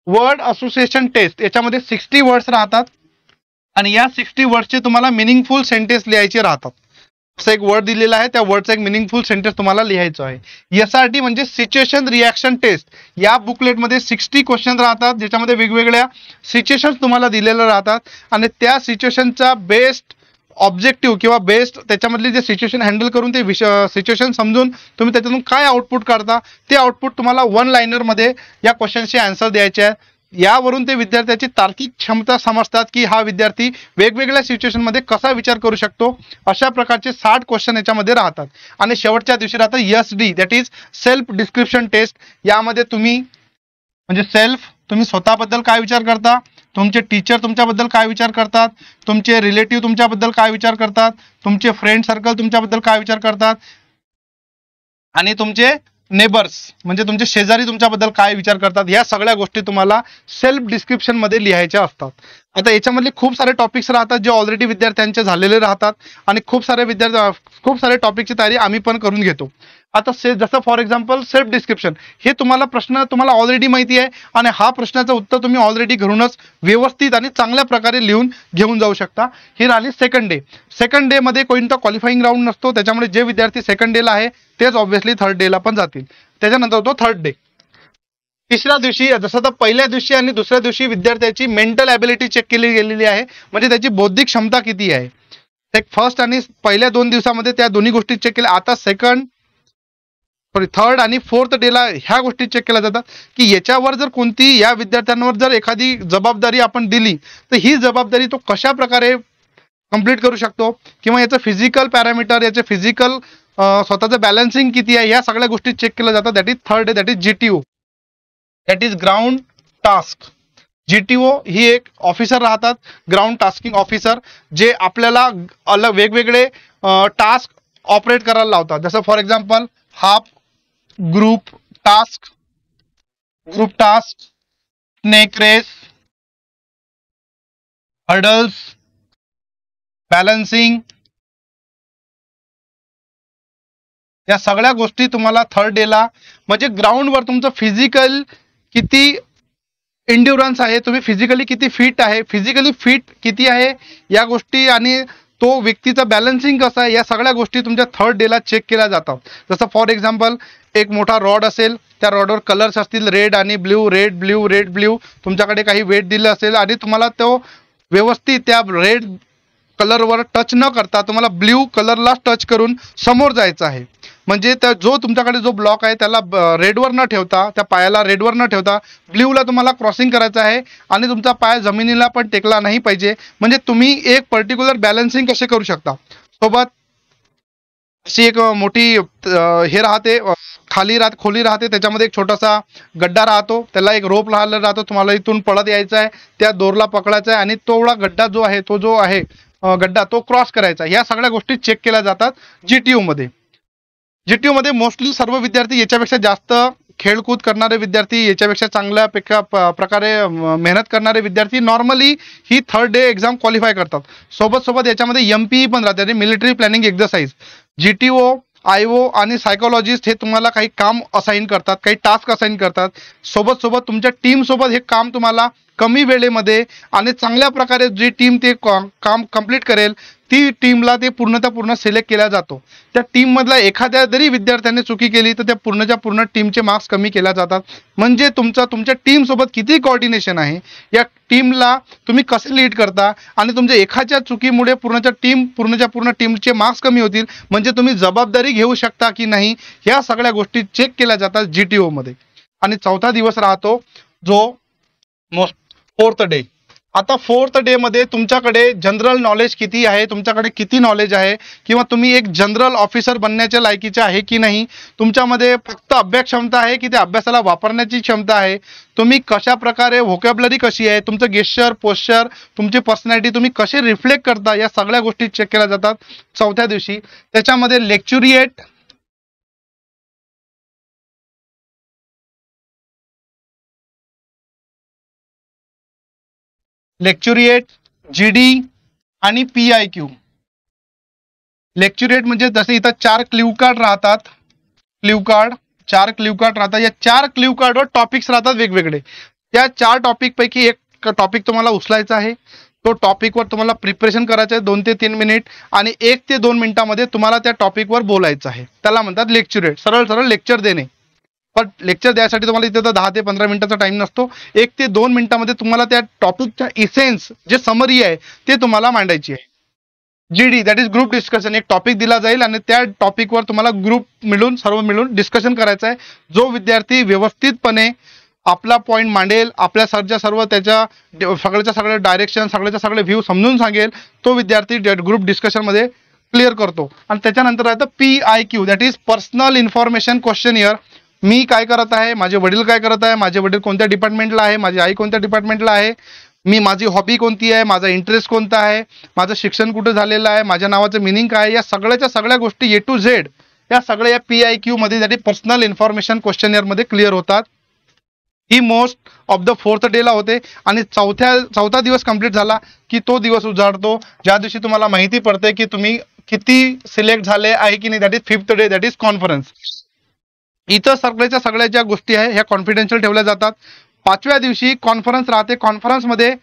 वर्ड असोसिएशन टेस्ट याच्यामध्ये 60 वर्ड्स राहतात आणि या 60 वर्ड्सचे तुम्हाला मिनिंगफुल सेंटेन्स लिहायचे राहतात. असं एक वर्ड दिलेला आहे, त्या वर्डचा एक मिनिंगफुल सेंटेन्स तुम्हाला लिहायचं आहे. SRT म्हणजे सिच्युएशन रिॲक्शन टेस्ट. या बुकलेटमध्ये 60 क्वेश्चन राहतात, ज्याच्यामध्ये वेगवेगळ्या सिच्युएशन्स तुम्हाला दिलेल्या राहतात आणि त्या सिच्युएशनचा बेस्ट ऑब्जेक्टिव्ह किंवा बेस्ट त्याच्यामधली जे सिच्युएशन हँडल करून ते सिच्युएशन समजून तुम्ही त्याच्यातून काय आउटपुट काढता, ते आउटपुट तुम्हाला 1 लाइनरमध्ये या क्वेश्चनचे आन्सर द्यायचे आहे. यावरून ते विद्यार्थ्याची तार्किक क्षमता समजतात की हा विद्यार्थी वेगवेगळ्या सिच्युएशनमध्ये कसा विचार करू शकतो. अशा प्रकारचे 60 क्वेश्चन याच्यामध्ये राहतात. आणि शेवटच्या दिवशी राहतं SD that is self description test. यामध्ये तुम्ही म्हणजे तुम्ही स्वतःबद्दल काय विचार करता, तुमचे टीचर तुमच्याबद्दल काय विचार करतात, तुमचे रिलेटिव्ह तुमच्याबद्दल काय विचार करतात, तुमचे फ्रेंड सर्कल तुमच्याबद्दल काय विचार करतात आणि तुमचे नेबर्स म्हणजे तुमचे शेजारी तुमच्याबद्दल काय विचार करतात, या सगळ्या गोष्टी तुम्हाला सेल्फ डिस्क्रिप्शन मध्ये लिहायच्या असतात. आता याच्यामधले खूप सारे टॉपिक्स राहतात जे ऑलरेडी विद्यार्थ्यांचे झालेले राहतात आणि खूप सारे टॉपिकची तयारी आम्ही पण करून घेतो. आता जसं फॉर एक्झाम्पल सेल्फ डिस्क्रिप्शन, हे प्रश्न तुम्हाला ऑलरेडी माहिती आहे आणि हा प्रश्नाचं उत्तर तुम्ही ऑलरेडी घरूनच व्यवस्थित आणि चांगल्या प्रकारे लिहून घेऊन जाऊ शकता. ही राहिली सेकंड डे. सेकंड डे मध्ये कोणता क्वालिफाईंग राऊंड नसतो, त्याच्यामुळे जे विद्यार्थी सेकंड डेला आहे तेच ऑब्व्हियसली थर्ड डेला पण जातील. त्याच्यानंतर होतो थर्ड डे. तिसऱ्या दिवशी जसं तर पहिल्या दिवशी आणि दुसऱ्या दिवशी विद्यार्थ्याची मेंटल ॲबिलिटी चेक केली गेलेली आहे, म्हणजे त्याची बौद्धिक क्षमता किती आहे. फर्स्ट आणि पहिल्या 2 दिवसामध्ये त्या दोन्ही गोष्टी चेक केल्या. आता थर्ड आणि फोर्थ डेला ह्या गोष्टी चेक केल्या जातात की याच्यावर जर कोणती या विद्यार्थ्यांवर जर एखादी जबाबदारी आपण दिली तर ही जबाबदारी तो कशा प्रकारे कंप्लीट करू शकतो, किंवा याचं फिजिकल पॅरामीटर, याचे फिजिकल स्वतःचं बॅलन्सिंग किती आहे, या सगळ्या गोष्टी चेक केल्या जातात. That is third day, that is GTO, that is ground task. GTO ही एक ऑफिसर राहतात, ग्राउंड टास्किंग ऑफिसर, जे आपल्याला वेगवेगळे टास्क ऑपरेट करायला लावतात. जसं for example half group task, snake race, hurdles, balancing, या सगळ्या गोष्टी तुम्हाला थर्ड डेला, म्हणजे ग्राउंडवर तुमचं फिजिकल किती एन्ड्युरन्स आहे, तुम्ही फिजिकली किती फिट आहे, फिजिकली फिट किती आहे या गोष्टी, आणि तो व्यक्तीचा बॅलन्सिंग कसं आहे, या सगळ्या गोष्टी तुमच्या थर्ड डेला चेक केल्या जातात. जसं फॉर एक्झाम्पल एक मोठा रॉड असेल, त्या रॉडवर कलर्स असतील रेड आणि ब्ल्यू, रेड ब्ल्यू, तुमच्याकडे काही वेट दिलं असेल आणि तुम्हाला तो व्यवस्थित त्या रेड कलरवर टच न करता तुम्हाला ब्ल्यू कलरला टच करून समोर जायचं आहे. म्हणजे त्या जो तुमच्याकडे जो ब्लॉक आहे त्याला रेडवर न ठेवता, त्या पायाला रेडवर न ठेवता ब्ल्यूला तुम्हाला क्रॉसिंग करायचं आहे आणि तुमचा पाय जमिनीला पण टेकला नाही पाहिजे. म्हणजे तुम्ही एक पर्टिक्युलर बॅलन्सिंग कसे करू शकता. सोबत अशी एक मोठी हे राहते, खोली राहते, त्याच्यामध्ये एक छोटासा गड्डा राहतो, त्याला एक रोप लावलेला राहतो, तुम्हाला इथून पळत यायचं आहे, त्या दोरला पकडायचा आहे आणि तोवढा गड्डा जो आहे गड्डा तो क्रॉस करायचा. या सगळ्या गोष्टी चेक केल्या जातात GTO मध्ये. GTO मध्ये मोस्टली सर्व विद्यार्थी, याच्यापेक्षा जास्त खेळकूद करणारे विद्यार्थी, याच्यापेक्षा चांगल्या प्रकारे मेहनत करणारे विद्यार्थी नॉर्मली ही थर्ड डे एक्झाम क्वालिफाय करतात. सोबत याच्यामध्ये MPE पण राहते, military planning exercise. GTO, IO आणि सायकोलॉजिस्ट हे तुम्हाला काही काम असाइन करतात, काही टास्क असाइन करतात. सोबत तुमच्या टीम सोबत हे काम तुम्हाला कमी वेळेमध्ये आणि चांगल्या प्रकारे जी टीम ते काम कंप्लीट करेल ती टीमला ते पूर्ण सिलेक्ट केला जातो. त्या टीम मधला एखाद्या जरी विद्यार्थ्याने चुकी केली तर त्या पूर्ण टीमचे मार्क्स कमी केल्या जातात. म्हणजे तुमच्या टीम सोबत किती कोऑर्डिनेशन आहे, या टीमला तुम्ही कसे लीड करता आणि तुमच्या एखाद्या चुकीमुळे पूर्ण टीमचे मार्क्स कमी होतील, म्हणजे तुम्ही जबाबदारी घेऊ शकता की नाही, ह्या सगळ्या गोष्टी चेक केल्या जातात GTO मध्ये. आणि चौथा दिवस राहतो जो फोर्थ डे. आता फोर्थ डे मध्ये तुमच्याकडे जनरल नॉलेज किती आहे, तुमच्याकडे किती नॉलेज आहे, किंवा तुम्ही एक जनरल ऑफिसर बनण्याच्या लायकीचे आहे की नाही, तुमच्यामध्ये फक्त अभ्यास क्षमता आहे की त्या अभ्यासाला वापरण्याची क्षमता आहे, तुम्ही कशा प्रकारे व्होकॅब्युलरी कशी आहे, तुमचं गेस्चर पोश्चर तुमची पर्सनॅलिटी तुम्ही कसे रिफ्लेक्ट करता, या सगळ्या गोष्टी चेक केल्या जातात चौथ्या दिवशी. त्याच्यामध्ये लेक्चुरिएट, जीडी आणि PIQ. लेक्चुरेट म्हणजे जसे इथं 4 क्ल्यू कार्ड राहतात, 4 क्ल्यू कार्ड राहतात. या 4 क्ल्यू कार्डवर टॉपिक्स राहतात वेगवेगळे. त्या 4 टॉपिक पैकी एक टॉपिक तुम्हाला उचलायचा आहे. तो टॉपिकवर तुम्हाला प्रिपरेशन करायचं आहे 2 ते 3 मिनिट, आणि 1 ते 2 मिनिटामध्ये तुम्हाला त्या टॉपिकवर बोलायचं आहे. त्याला म्हणतात लेक्चुरेट, सरळ सरळ लेक्चर देणे. पण लेक्चर द्यायसाठी तुम्हाला इथे तर 10 ते 15 मिनिटाचा टाइम नसतो. 1 ते 2 मिनिटामध्ये तुम्हाला त्या टॉपिकच्या इसेन्स जे समरी आहे ते तुम्हाला मांडायची आहे. GD that is group discussion. एक टॉपिक दिला जाईल आणि त्या टॉपिकवर तुम्हाला ग्रुप मिळून सर्व मिळून डिस्कशन करायचं आहे. जो विद्यार्थी व्यवस्थितपणे आपला पॉईंट मांडेल, आपल्या सरच्या सर्व त्याच्या सगळ्याच्या सगळे डायरेक्शन, सगळ्याच्या सगळे व्ह्यू समजून सांगेल, तो विद्यार्थी ग्रुप डिस्कशनमध्ये क्लिअर करतो. आणि त्याच्यानंतर आहे PIQ that is personal information questionnaire. मी काय करत आहे, माझे वडील काय करत आहे, माझे वडील कोणत्या डिपार्टमेंटला आहे, माझी आई कोणत्या डिपार्टमेंटला आहे, मी माझी हॉबी कोणती आहे, माझा इंटरेस्ट कोणता आहे, माझं शिक्षण कुठे झालेलं आहे, माझ्या नावाचं मिनिंग काय आहे, या सगळ्याच्या सगळ्या गोष्टी A to Z या सगळ्या या PIQ मध्ये म्हणजे पर्सनल इन्फॉर्मेशन क्वेश्चनियर मध्ये क्लिअर होतात. ही मोस्ट ऑफ द फोर्थ डेला होते. आणि चौथा दिवस कंप्लीट झाला की तो दिवस उजाडतो ज्या दिवशी तुम्हाला माहिती पडते की तुम्ही किती सिलेक्ट झाले आहे की नाही. That is fifth day, that is conference. इथं सगळ्या ज्या गोष्टी आहे ह्या कॉन्फिडेन्शियल ठेवल्या जातात. 5व्या दिवशी कॉन्फरन्स राहते. कॉन्फरन्समध्ये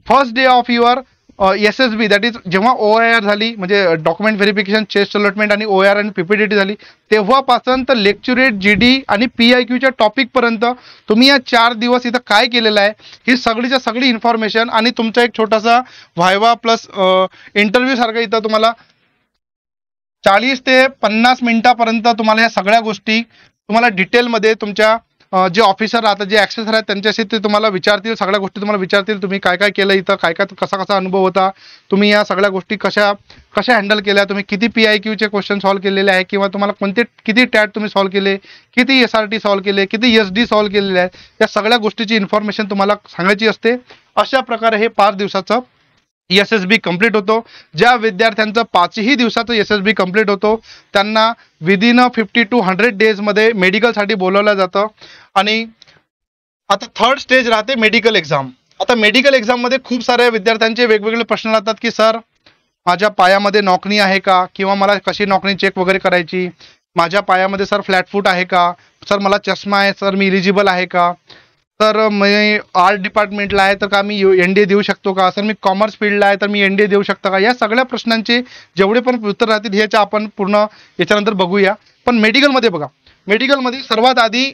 first day of your SSB that is जेव्हा OIR झाली, म्हणजे डॉक्युमेंट व्हेरिफिकेशन, चेस्ट अलॉटमेंट आणि OIR आणि PPTT झाली, तेव्हापासून तर लेक्चुरेट, GD आणि PIQच्या टॉपिकपर्यंत तुम्ही या 4 दिवस इथं काय केलेलं आहे ही सगळीच्या सगळी इन्फॉर्मेशन, आणि तुमचा एक छोटासा व्हायवा प्लस इंटरव्ह्यू सारखा इथं तुम्हाला 40 ते 50 मिनिटापर्यंत तुम्हाला ह्या सगळ्या गोष्टी तुम्हाला डिटेलमध्ये तुमच्या जे ऑफिसर राहतात, जे ॲक्सेसर आहेत त्यांच्याशी ते तुम्हाला विचारतील, सगळ्या गोष्टी तुम्हाला विचारतील. तुम्ही काय काय केलं इथं, काय काय कसा अनुभव होता, तुम्ही या सगळ्या गोष्टी कशा हँडल केल्या, तुम्ही किती PIQचे क्वेश्चन सॉल्व्ह केलेले आहे, किंवा तुम्हाला किती टॅट तुम्ही सॉल्व्ह केले, किती SRT सॉल्व्ह केले, किती SD सॉल्व्ह केलेले आहेत, या सगळ्या गोष्टीची इन्फॉर्मेशन तुम्हाला सांगायची असते. अशा प्रकारे हे 5 दिवसाचं SSB कंप्लीट होतो. ज्या विद्यार्थ्यांचं 5ही दिवसाचं SSB कंप्लीट होतो त्यांना विदिन 50 to 100 डेजमध्ये मेडिकलसाठी बोलवलं जातं. आणि आता थर्ड स्टेज राहते मेडिकल एक्झाम. आता मेडिकल एक्झाममध्ये खूप साऱ्या विद्यार्थ्यांचे वेगवेगळे प्रश्न राहतात की सर माझ्या पायामध्ये नॉकनी आहे का, किंवा मला कशी नॉकनी चेक वगैरे करायची, माझ्या पायामध्ये सर फ्लॅट फूट आहे का, सर मला चष्मा आहे, सर मी इलिजिबल आहे का, तर मी आर्ट डिपार्टमेंटला आहे तर का मी NDA देऊ शकतो का, सर मी कॉमर्स फील्डला आहे तर मी NDA देऊ शकतो का. या सगळ्या प्रश्नांचे जेवढे पण उत्तर राहतील ह्याच्या आपण पूर्ण याच्यानंतर बघूया. पण मेडिकलमध्ये बघा, मेडिकलमध्ये सर्वात आधी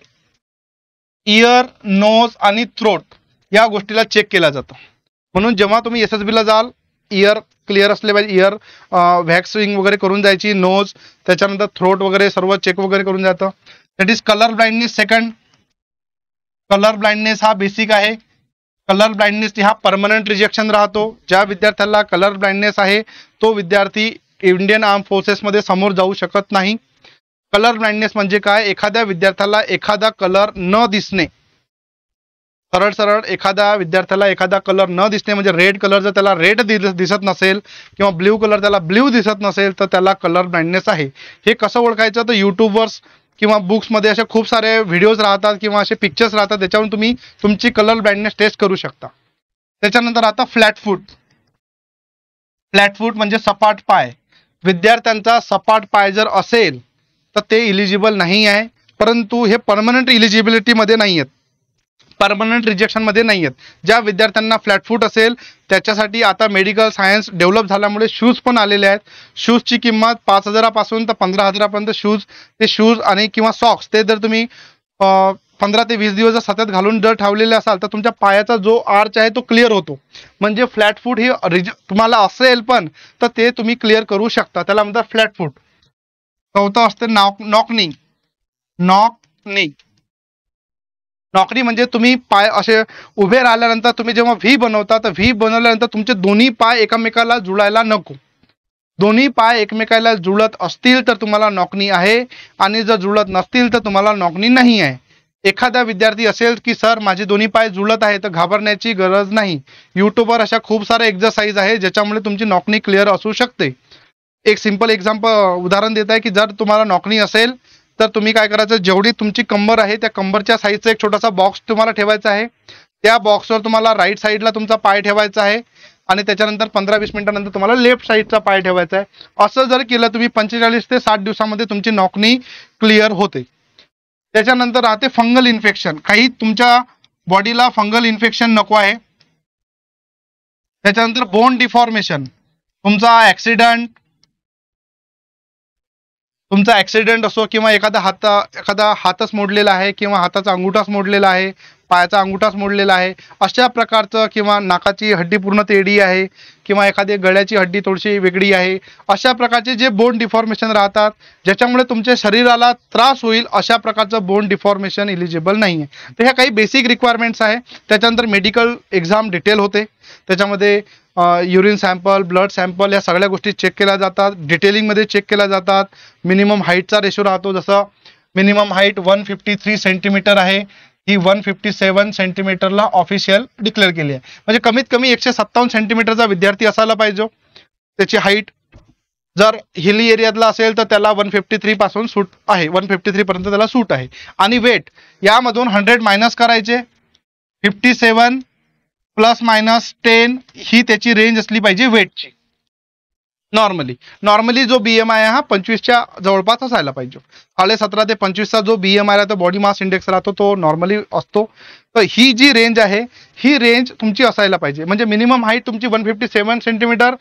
इयर, नोज आणि थ्रोट या गोष्टीला चेक केला जातो. म्हणून जेव्हा तुम्ही SSBला जाल, इयर क्लिअर असले पाहिजे, इयर व्हॅक्सिंग वगैरे करून जायची, नोज, त्याच्यानंतर थ्रोट वगैरे सर्व चेक वगैरे करून जातं. That is colour blindness. Second, colour blindness हा बेसिक आहे. कलर ब्लाइंडनेस हा परमनंट रिजेक्शन राहतो. ज्या विद्यार्थ्याला कलर ब्लाइंडनेस आहे तो विद्यार्थी इंडियन आर्म फोर्सेसमध्ये समोर जाऊ शकत नाही. कलर ब्लाइंडनेस म्हणजे काय, एखाद्या विद्यार्थ्याला एखादा कलर न दिसणे, सरळ एखाद्या विद्यार्थ्याला एखादा कलर न दिसणे म्हणजे रेड कलर जर त्याला रेड दिसत नसेल किंवा ब्ल्यू कलर त्याला ब्ल्यू दिसत नसेल तर त्याला कलर ब्लाइंडनेस आहे. हे कसं ओळखायचं तर यूट्यूबवर किंवा बुक्समध्ये असे खूप सारे व्हिडिओज राहतात किंवा असे पिक्चर्स राहतात, त्याच्यावरून तुम्ही तुमची कलर ब्लाइंडनेस टेस्ट करू शकता. त्याच्यानंतर आता फ्लॅट फूट. फ्लॅट फूट म्हणजे सपाट पाय. विद्यार्थ्यांचा सपाट पाय जर असेल तर ते इलिजिबल नाही आहे, परंतु हे परमनंट इलिजिबिलिटीमध्ये नाही आहेत, परमनंट रिजेक्शनमध्ये नाही आहेत. ज्या विद्यार्थ्यांना फ्लॅट फूट असेल त्याच्यासाठी आता मेडिकल सायन्स डेव्हलप झाल्यामुळे शूज पण आलेले आहेत. शूजची किंमत 5,000 पासून तर 15,000 पर्यंत शूज आणि किंवा सॉक्स ते जर तुम्ही 15 ते 20 दिवस जर सतत घालून जर ठेवलेले असाल तर तुमच्या पायाचा जो आर्च आहे तो क्लिअर होतो. म्हणजे फ्लॅट फूट ही तुम्हाला असेल पण तर ते तुम्ही क्लिअर करू शकता, त्याला म्हणतात फ्लॅट फूट. चौथं असते नॉकनी. नॉकनी म्हणजे तुम्ही पाय असे उभे राहिल्यानंतर तुम्ही जेव्हा व्ही बनवता तर व्ही बनवल्यानंतर तुमचे दोन्ही पाय एकमेकाला जुळायला नको. दोन्ही पाय एकमेकाला जुळत असतील तर तुम्हाला नॉकनी आहे, आणि जर जुळत नसतील तर तुम्हाला नॉकनी नाही आहे. एखादा विद्यार्थी असेल की सर माझे दोन्ही पाय जुळत आहे, तर घाबरण्याची गरज नाही. यूट्यूबवर अशा खूप साऱ्या एक्सरसाइज आहे ज्याच्यामुळे तुमची नॉकनी क्लिअर असू शकते. एक सिंपल एक्झाम्पल उदाहरण देत आहे की जर तुम्हाला नॉकनी असेल तर तुम्ही काय करायचं, जेवढी तुमची कंबर आहे त्या कंबरच्या साईजचा एक छोटासा बॉक्स तुम्हाला ठेवायचा आहे. त्या बॉक्सवर तुम्हाला राईट साईडला तुमचा पाय ठेवायचा आहे, आणि त्याच्यानंतर 15-20 मिनिटांनंतर तुम्हाला लेफ्ट साईडचा पाय ठेवायचा आहे. असं जर केलं तुम्ही 45 ते 60 दिवसामध्ये तुमची नॉकनी क्लिअर होते. त्याच्यानंतर राहते फंगल इन्फेक्शन. काही तुमच्या बॉडीला फंगल इन्फेक्शन नको आहे. त्याच्यानंतर बोन डिफॉर्मेशन, तुमचा ऍक्सिडेंट असो किंवा एखादा हातच मोडलेला आहे किंवा हाताचा अंगुठाच मोडलेला आहे, पायाचा अंगुठाच मोडलेला आहे, अशा प्रकारचं, किंवा नाकाची हड्डी पूर्ण तेडी आहे किंवा एखादी गळ्याची हड्डी थोडीशी वेगळी आहे, अशा प्रकारचे जे बोन डिफॉर्मेशन राहतात ज्याच्यामुळे तुमच्या शरीराला त्रास होईल, अशा प्रकारचं बोन डिफॉर्मेशन इलिजिबल नाही आहे. तर ह्या काही बेसिक रिक्वायरमेंट्स आहे. त्याच्यानंतर मेडिकल एक्झाम डिटेल होते, त्याच्यामध्ये युरिन सॅम्पल, ब्लड सॅम्पल, या सगळ्या गोष्टी चेक केल्या जातात, डिटेलिंगमध्ये चेक केल्या जातात. मिनिमम हाईटचा रेशो राहतो, जसं मिनिमम हाईट 153 सेंटीमीटर आहे, ही 157 सेंटीमीटरला ऑफिशियल डिक्लेअर केली आहे. म्हणजे कमीत कमी 157 सेंटीमीटरचा विद्यार्थी असायला पाहिजे त्याची हाईट. जर हिली एरियातला असेल तर त्याला 153 पासून सूट आहे, 153 पर्यंत त्याला सूट आहे. आणि वेट यामधून 100 मायनस करायचे, 57 प्लस मायनस 10 ही त्याची रेंज असली पाहिजे वेटची. नॉर्मली जो BMI आहे हा 25च्या जवळपास असायला पाहिजे. 17.5 ते 25चा जो BMI राहतो, बॉडी मास इंडेक्स राहतो, तो नॉर्मली असतो. तर ही जी रेंज आहे ही रेंज तुमची असायला पाहिजे. म्हणजे मिनिमम हाईट तुमची 157 सेंटीमीटर,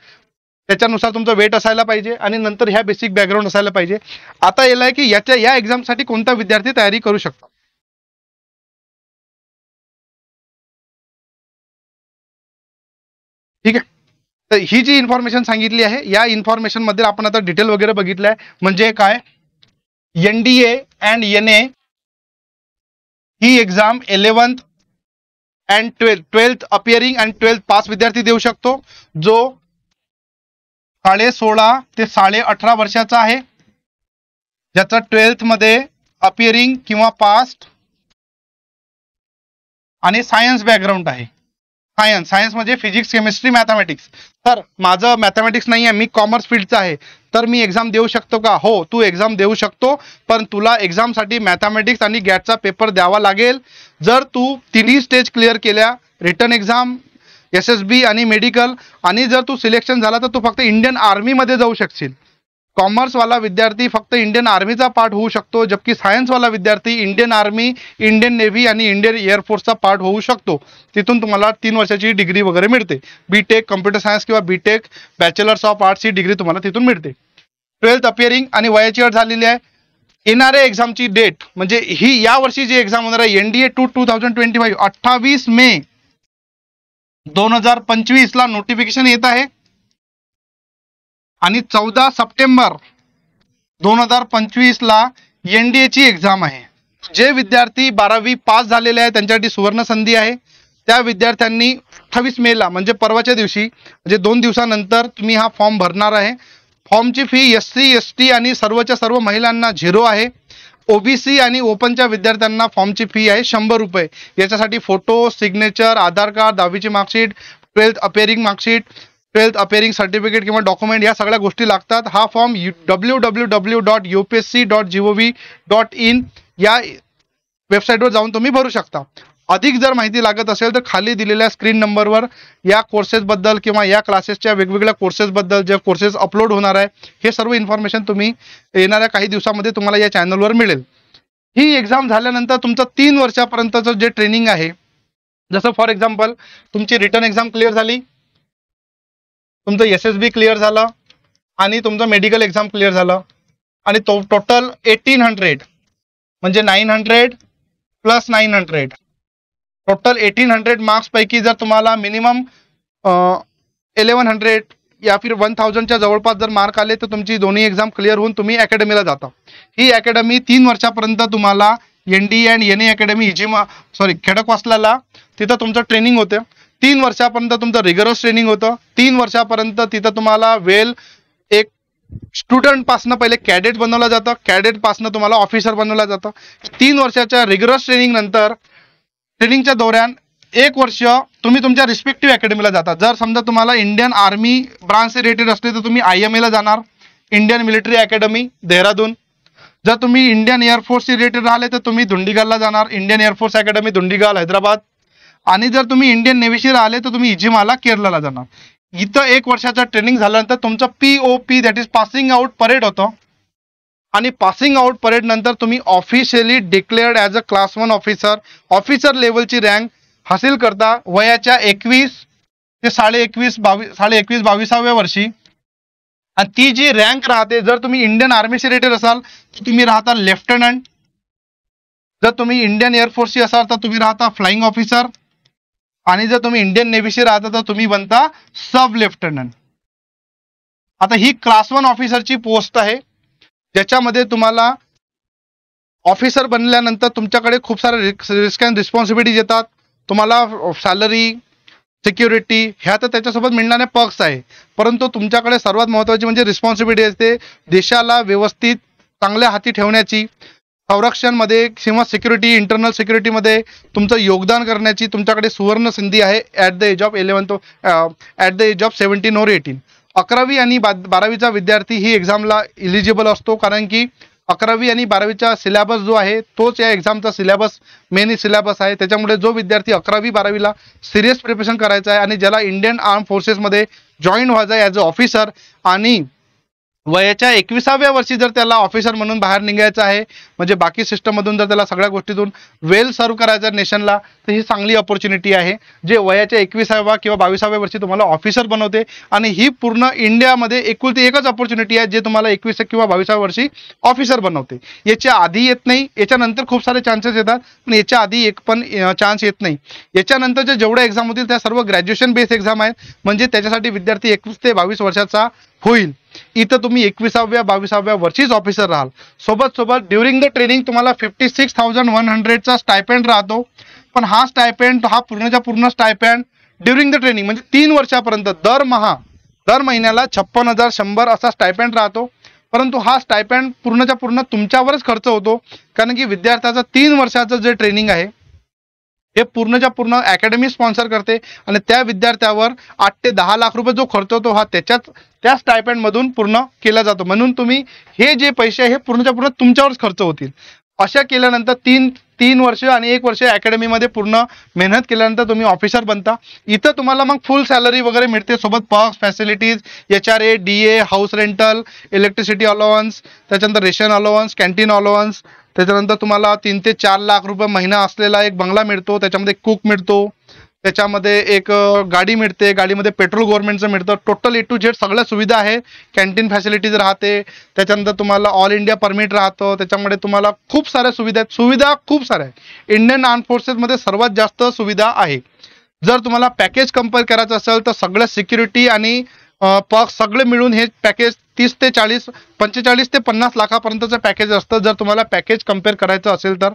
त्याच्यानुसार तुमचं वेट असायला पाहिजे, आणि नंतर ह्या बेसिक बॅकग्राऊंड असायला पाहिजे. आता येईल आहे की या एक्झामसाठी कोणता विद्यार्थी तयारी करू शकतो. ठीक आहे. तर ही जी इन्फॉर्मेशन सांगितली आहे, या इन्फॉर्मेशन मध्ये आपण आता डिटेल वगैरे बघितलंय. म्हणजे काय, NDA and NA he exam 11th and 12th appearing and 12th pass विद्यार्थी देऊ शकतो, जो 16.5 ते 18.5 वर्षाचा आहे, ज्याचा 12th मध्ये अपिअरिंग किंवा पास आणि सायन्स बॅकग्राऊंड आहे. सायन्स म्हणजे फिजिक्स, केमिस्ट्री, मॅथमॅटिक्स. तर माझं मॅथमॅटिक्स नाही आहे, मी कॉमर्स फील्डचा आहे, तर मी एक्झाम देऊ शकतो का? हो, तू एक्झाम देऊ शकतो, पण तुला एक्झामसाठी मॅथमॅटिक्स आणि गॅटचा पेपर द्यावा लागेल. जर तू तिन्ही स्टेज क्लिअर केल्या, रिटन एक्झाम, SSB आणि मेडिकल, आणि जर तू सिलेक्शन झाला तर तू फक्त इंडियन आर्मीमध्ये जाऊ शकशील. कॉमर्सवाला विद्यार्थी फक्त इंडियन आर्मीचा पार्ट होऊ शकतो, जबकि सायन्सवाला विद्यार्थी इंडियन आर्मी, इंडियन नेव्ही आणि इंडियन एअरफोर्सचा पार्ट होऊ शकतो. तिथून तुम्हाला 3 वर्षाची डिग्री वगैरे मिळते. BTech कम्प्युटर सायन्स किंवा BTech bachelors of arts he degree तुम्हाला तिथून मिळते. 12th अपिअरिंग आणि वयाची अट झालेली आहे. येणाऱ्या एक्झामची डेट म्हणजे ही या वर्षी जी एक्झाम होणार आहे NDA 2025, 28 मे 2025 ला नोटिफिकेशन येत आहे, आणि 14 सप्टेंबर 2025 ला NDA ची एक्झाम आहे. जे विद्यार्थी 12वी पास झालेले आहेत त्यांच्यासाठी सुवर्ण संधी आहे. त्या विद्यार्थ्यांनी 28 मे ला म्हणजे परवाच्या दिवशी, म्हणजे 2 दिवसानंतर तुम्ही हा फॉर्म भरणार आहे. फॉर्मची फी SC ST आणि सर्वच्या सर्व महिलांना 0 आहे. OBC आणि ओपनच्या विद्यार्थ्यांना फॉर्मची फी आहे 100 रुपये. याच्यासाठी फोटो, सिग्नेचर, आधार कार्ड, 10वीची marksheet, 12th appearing marksheet, 12th appearing certificate किंवा डॉक्युमेंट, या सगळ्या गोष्टी लागतात. हा फॉर्म www.upsc.gov.in या वेबसाईटवर जाऊन तुम्ही भरू शकता. अधिक जर माहिती लागत असेल तर खाली दिलेल्या स्क्रीन नंबरवर या कोर्सेसबद्दल किंवा या क्लासेसच्या वेगवेगळ्या कोर्सेसबद्दल, जे कोर्सेस अपलोड होणार आहे, हे सर्व इन्फॉर्मेशन तुम्ही येणाऱ्या काही दिवसामध्ये तुम्हाला या चॅनलवर मिळेल. ही एक्झाम झाल्यानंतर तुमचं 3 वर्षापर्यंतचं जे ट्रेनिंग आहे, जसं फॉर एक्झाम्पल तुमची रिटन एक्झाम क्लिअर झाली, तुमचं SSB क्लिअर झालं, आणि तुमचं मेडिकल एक्झाम क्लिअर झालं, आणि टोटल 1800 म्हणजे 900 प्लस 900, टोटल 1800 मार्क्स पैकी जर तुम्हाला मिनिमम 1100 या फिर 1000च्या जवळपास जर मार्क आले तर तुमची दोन्ही एक्झाम क्लिअर होऊन तुम्ही अकॅडमीला जाता. ही अकॅडमी 3 वर्षापर्यंत तुम्हाला NDA आणि NA अकॅडमी इजिमा खडकवासला, तिथं तुमचं ट्रेनिंग होतं. 3 वर्षापर्यंत तुमचं रिगरस ट्रेनिंग होतं. 3 वर्षापर्यंत तिथं तुम्हाला एक स्टुडंट पासनं पहिले कॅडेट बनवलं जातं, कॅडेट पासनं तुम्हाला ऑफिसर बनवलं जातं. 3 वर्षाच्या रिगरस ट्रेनिंग नंतर ट्रेनिंगच्या दौऱ्यान 1 वर्ष तुम्ही तुमच्या रिस्पेक्टिव्ह अकॅडमीला जाता. जर समजा तुम्हाला इंडियन आर्मी ब्रांच रिलेटेड असले तर तुम्ही IMA ला जाणार, इंडियन मिलिटरी अकॅडमी देहरादून. जर तुम्ही इंडियन एअरफोर्स रिलेटेड राहिले तर तुम्ही दुंडिगलला जाणार, Indian air force academy Dundigal Hyderabad. आणि जर तुम्ही इंडियन नेव्हीशी राहिले तर तुम्ही इजिमाला केरळला जाणार. इथं 1 वर्षाचं ट्रेनिंग झाल्यानंतर तुमचं POP that is passing out parade होतं. आणि पासिंग आउट परेड नंतर तुम्ही officially declared as a class 1 officer लेवलची रँक हासिल करता वयाच्या 21 ते 21-22व्या वर्षी. आणि ती जी रँक राहते, जर तुम्ही इंडियन आर्मीशी रिलेटेड असाल तर तुम्ही राहता लेफ्टनंट, जर तुम्ही इंडियन एअरफोर्सशी असाल तर तुम्ही राहता फ्लाइंग ऑफिसर, आणि जर तुम्ही इंडियन नेव्हीशी राहता तर तुम्ही बनता सब लेफ्टनंट. आता ही क्लास 1 ऑफिसरची पोस्ट आहे, ज्याच्यामध्ये तुम्हाला ऑफिसर बनल्यानंतर तुमच्याकडे खूप सारे रिस्क अँड रिस्पॉन्सिबिलिटीज येतात. तुम्हाला सॅलरी, सिक्युरिटी ह्या तर त्याच्यासोबत मिळणारे पर्क्स आहे, परंतु तुमच्याकडे सर्वात महत्त्वाची म्हणजे रिस्पॉन्सिबिलिटी असते देशाला व्यवस्थित चांगल्या हाती ठेवण्याची, संरक्षणमध्ये किंवा सिक्युरिटी, इंटरनल सिक्युरिटीमध्ये तुमचं योगदान करण्याची तुमच्याकडे सुवर्ण संधी आहे at the age of 17 or 18. 11वी आणि 12वीचा विद्यार्थी ही एक्झामला इलिजिबल असतो, कारण की 11वी आणि 12वीचा सिलेबस जो आहे तोच या एक्झामचा सिलेबस मेन सिलेबस आहे. त्याच्यामुळे जो विद्यार्थी 11वी 12वीला सिरियस प्रिपरेशन करायचा आहे आणि ज्याला इंडियन आर्म फोर्सेसमध्ये जॉईन व्हायचं आहे ॲज अ ऑफिसर, आणि वयाच्या 21व्या वर्षी जर त्याला ऑफिसर म्हणून बाहेर निघायचं आहे, म्हणजे बाकी सिस्टममधून जर त्याला सगळ्या गोष्टीतून वेल सर्व करायचं नेशनला, तर ही चांगली अपॉर्च्युनिटी आहे जे वयाच्या 21व्या किंवा 22व्या वर्षी तुम्हाला ऑफिसर बनवते. आणि ही पूर्ण इंडियामध्ये एकुलती एकच अपॉर्च्युनिटी आहे जे तुम्हाला 21 किंवा 22व्या वर्षी ऑफिसर बनवते. याच्या आधी येत नाही, याच्यानंतर खूप सारे चान्सेस येतात, पण याच्या आधी एक पण चान्स येत नाही. याच्यानंतरच्या जेवढ्या एक्झाम होतील त्या सर्व ग्रॅज्युएशन बेस एक्झाम आहेत, म्हणजे त्याच्यासाठी विद्यार्थी 21 ते 22 वर्षाचा होईल. इथं तुम्ही 21व्या-22व्या वर्षीच ऑफिसर राहाल. सोबत ड्युरिंग द ट्रेनिंग तुम्हाला 56,100चा स्टायपेंड राहतो, पण हा स्टायपेंड हा पूर्णच्या पूर्ण स्टायपेंड ड्युरिंग द ट्रेनिंग म्हणजे 3 वर्षापर्यंत दर महिन्याला 56,100 असा स्टायपेंड राहतो. परंतु हा स्टायपेंड पूर्णच्या पूर्ण तुमच्यावरच खर्च होतो, कारण की विद्यार्थ्याचं 3 वर्षाचं जे ट्रेनिंग आहे हे पूर्णच्या पूर्ण अकॅडमी स्पॉन्सर करते, आणि त्या विद्यार्थ्यावर 8 ते 10 लाख रुपये जो खर्च होतो हा त्या स्टायपेंडमधून पूर्ण केला जातो. म्हणून तुम्ही हे जे पैसे आहे हे पूर्णच्या पूर्ण तुमच्यावरच खर्च होतील. अशा केल्यानंतर 3 वर्ष आणि 1 वर्ष अकॅडमीमध्ये पूर्ण मेहनत केल्यानंतर तुम्ही ऑफिसर बनता. इथं तुम्हाला मग फुल सॅलरी वगैरे मिळते, सोबत perks, facilities, HRA, DA, house rental, electricity allowance, त्याच्यानंतर रेशन अलाउन्स, कॅन्टीन अलाउन्स, त्याच्यानंतर तुम्हाला 3 ते 4 लाख रुपये महिना असलेला एक बंगला मिळतो, त्याच्यामध्ये कुक मिळतो, त्याच्यामध्ये एक गाडी मिळते, गाडीमध्ये पेट्रोल गव्हर्नमेंटचं मिळतं. टोटल A to Z सगळ्या सुविधा आहे. कॅन्टीन फॅसिलिटीज राहते, त्याच्यानंतर तुम्हाला ऑल इंडिया परमिट राहतं, त्याच्यामुळे तुम्हाला खूप साऱ्या सुविधा खूप साऱ्या आहे. इंडियन आर्म फोर्सेसमध्ये सर्वात जास्त सुविधा आहे. जर तुम्हाला पॅकेज कंपेअर करायचं असेल तर सगळ्या सिक्युरिटी आणि पर्क्स सगळे मिळून हे पॅकेज 30 ते 40, 45 ते 50 लाखापर्यंतचं पॅकेज असतं जर तुम्हाला पॅकेज कंपेअर करायचं असेल तर.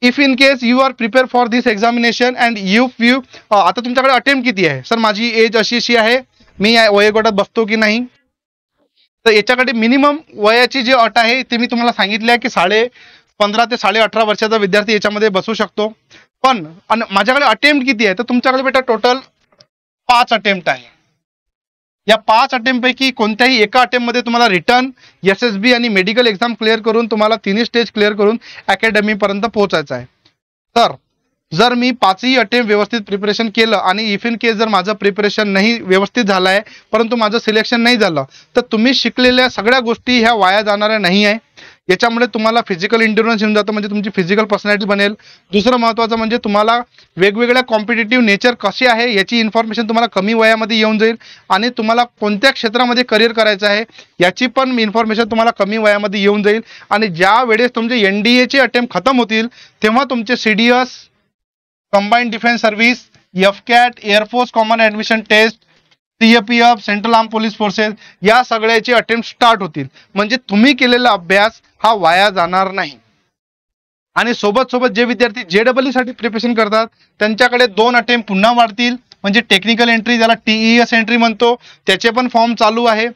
If in case you are prepare for this examination and you आता तुमच्याकडे अटेम्प्ट किती आहे, सर माझी एज अशी आहे, मी या वयोगटात बसतो की नाही, तर याच्याकडे मिनिमम वयाची जी अट आहे ती मी तुम्हाला सांगितली आहे की 15.5 ते 18.5 वर्षाचा विद्यार्थी याच्यामध्ये बसू शकतो. पण माझ्याकडे अटेम्प्ट किती आहे, तर तुमच्याकडे बेटा टोटल 5 अटेम्प्ट आहे. या 5 अटेम्प्ट पैकी कोणत्याही एका अटेम्प्टमध्ये तुम्हाला रिटर्न, SSB आणि मेडिकल एक्झाम क्लिअर करून तुम्हाला 3 स्टेज क्लिअर करून अकॅडमीपर्यंत पोहोचायचं आहे. तर जर मी 5ही अटेम्प्ट व्यवस्थित प्रिपरेशन केलं आणि इफ इन केस जर माझं प्रिपरेशन नाही व्यवस्थित झालं आहे परंतु माझं सिलेक्शन नाही झालं, तर तुम्ही शिकलेल्या सगळ्या गोष्टी ह्या वाया जाणाऱ्या नाही आहे. याच्यामुळे तुम्हाला फिजिकल इंड्युरन्स येऊन जातं, म्हणजे तुमची फिजिकल पर्सनॅलिटी बनेल. दुसरं महत्त्वाचं म्हणजे तुम्हाला वेगवेगळ्या कॉम्पिटिटिव्ह नेचर कशी आहे याची इन्फॉर्मेशन तुम्हाला कमी वयामध्ये येऊन जाईल, आणि तुम्हाला कोणत्या क्षेत्रामध्ये करिअर करायचं आहे याची पण इन्फॉर्मेशन तुम्हाला कमी वयामध्ये येऊन जाईल. आणि ज्या वेळेस तुमचे NDAचे अटेम्प्ट खतम होतील तेव्हा तुमचे CDS, combined defence service, FCAT, Air Force common admission test, CAPF, central arm police forces या सगळ्याचे अटेम्प्ट स्टार्ट होतील. म्हणजे तुम्ही केलेला अभ्यास हा वाया जाणार नाही. आणि सोबत सोबत जे विद्यार्थी JEE साठी प्रिपरेशन करतात त्यांच्याकडे 2 अटेम्प्ट पुन्हा वाढतील, म्हणजे टेक्निकल एंट्री ज्याला TES एंट्री म्हणतो त्याचे पण फॉर्म चालू आहे.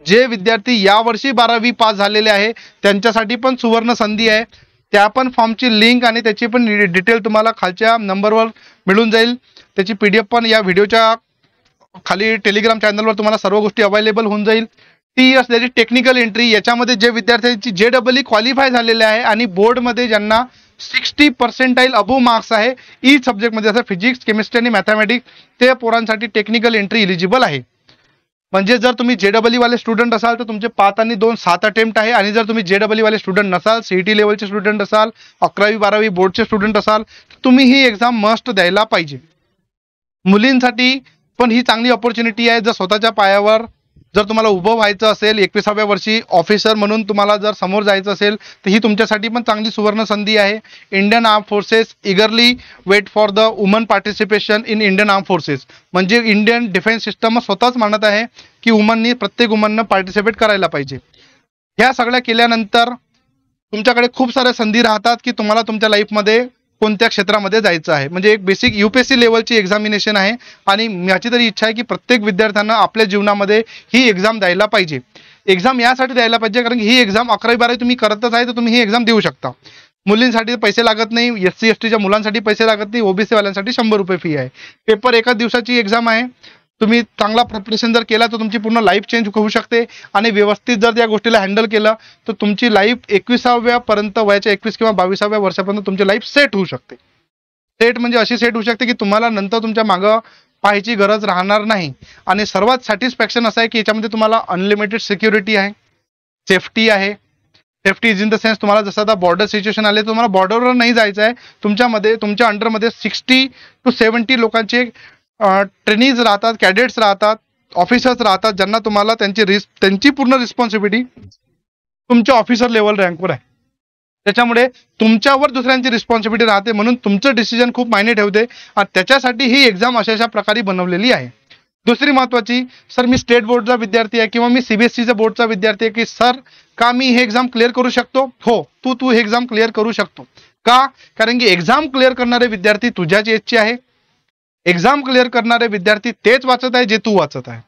जे विद्यार्थी यावर्षी 12वी पास झालेले आहे त्यांच्यासाठी पण सुवर्ण संधी आहे. त्या पण फॉर्मची लिंक आणि त्याची पण डिटेल तुम्हाला खालच्या नंबरवर मिळून जाईल. त्याची PDF पण या व्हिडिओच्या खाली टेलिग्राम चॅनलवर तुम्हाला सर्व गोष्टी अवेलेबल होऊन जाईल. TES त्याची टेक्निकल एंट्री, याच्यामध्ये जे विद्यार्थ्यांची JEE क्वालिफाय झालेले आहे आणि बोर्डमध्ये ज्यांना 60% अबोव मार्क्स आहे ई सब्जेक्टमध्ये, जसं फिजिक्स, केमिस्ट्री आणि मॅथमॅटिक्स, ते पोरांसाठी टेक्निकल एंट्री इलिजिबल आहे. म्हणजे जर तुम्ही JEE वाले स्टुडंट असाल तर तुमचे 5 आणि 2 7 अटेम्प्ट आहे. आणि जर तुम्ही JEE वाले स्टुडंट नसाल, CET लेवलचे स्टुडंट असाल, 11वी 12वी बोर्डचे स्टुडंट असाल, तर तुम्ही ही एक्झाम मस्ट द्यायला पाहिजे. मुलींसाठी पण ही चांगली अपॉर्च्युनिटी आहे. जर स्वतःच्या पायावर जर तुम्हाला उभं व्हायचं असेल, 21व्या वर्षी ऑफिसर म्हणून तुम्हाला जर समोर जायचं असेल, तर ही तुमच्यासाठी पण चांगली सुवर्ण संधी आहे. Indian arm forces eagerly wait for the woman participation in Indian arm forces. म्हणजे इंडियन डिफेन्स सिस्टम स्वतःच म्हणत आहे की वुमननी, प्रत्येक वुमननं पार्टिसिपेट करायला पाहिजे. ह्या सगळ्या केल्यानंतर तुमच्याकडे खूप साऱ्या संधी राहतात की तुम्हाला तुमच्या लाईफमध्ये कोणत्या क्षेत्रामध्ये जायचं आहे. म्हणजे एक बेसिक UPSC लेवलची एक्झामिनेशन आहे आणि माझी तरी इच्छा आहे की प्रत्येक विद्यार्थ्यांना आपल्या जीवनामध्ये ही एक्झाम द्यायला पाहिजे. एक्झाम यासाठी द्यायला पाहिजे कारण की ही एक्झाम 11वी 12वी तुम्ही करतच आहे तर तुम्ही ही एक्झाम देऊ शकता. मुलींसाठी पैसे लागत नाही, SC STच्या मुलांसाठी पैसे लागत नाही, OBC वाल्यांसाठी 100 रुपये फी आहे. पेपर एका दिवसाची एक्झाम आहे. तुम्ही चांगला प्रिपरेशन जर केला तर तुमची पूर्ण लाईफ चेंज होऊ शकते. आणि व्यवस्थित जर त्या गोष्टीला हँडल केलं तर तुमची लाईफ 21व्या पर्यंत, वयाच्या 21 किंवा 22व्या वर्षापर्यंत तुमची लाईफ सेट होऊ शकते. सेट म्हणजे अशी सेट होऊ शकते की तुम्हाला नंतर तुमच्या मागं पाहायची गरज राहणार नाही. आणि सर्वात सॅटिस्फॅक्शन असं आहे की याच्यामध्ये तुम्हाला अनलिमिटेड सिक्युरिटी आहे, सेफ्टी आहे. Safety is in the sense तुम्हाला जसं आता बॉर्डर सिच्युएशन आले, तुम्हाला बॉर्डरवर नाही जायचं आहे. तुमच्या अंडरमध्ये 60 to 70 लोकांचे ट्रेनीज राहतात, कॅडेट्स राहतात, ऑफिसर्स राहतात, ज्यांना तुम्हाला त्यांची पूर्ण रिस्पॉन्सिबिलिटी तुमच्या ऑफिसर लेवल रँकवर आहे. त्याच्यामुळे तुमच्यावर दुसऱ्यांची रिस्पॉन्सिबिलिटी राहते, म्हणून तुमचं डिसिजन खूप मायने ठेवते. आणि त्याच्यासाठी ही एक्झाम अशा प्रकारे बनवलेली आहे. दुसरी महत्त्वाची, सर मी स्टेट बोर्डचा विद्यार्थी आहे किंवा मी CBSEच्या बोर्डचा विद्यार्थी आहे की सर का मी हे एक्झाम क्लिअर करू शकतो? हो, तू हे एक्झाम क्लिअर करू शकतो. का? कारण की एक्झाम क्लिअर करणारे विद्यार्थी तुझ्याच एजचे आहे. एक्झाम क्लिअर करणारे विद्यार्थी तेच वाचत आहे जे तू वाचत आहे.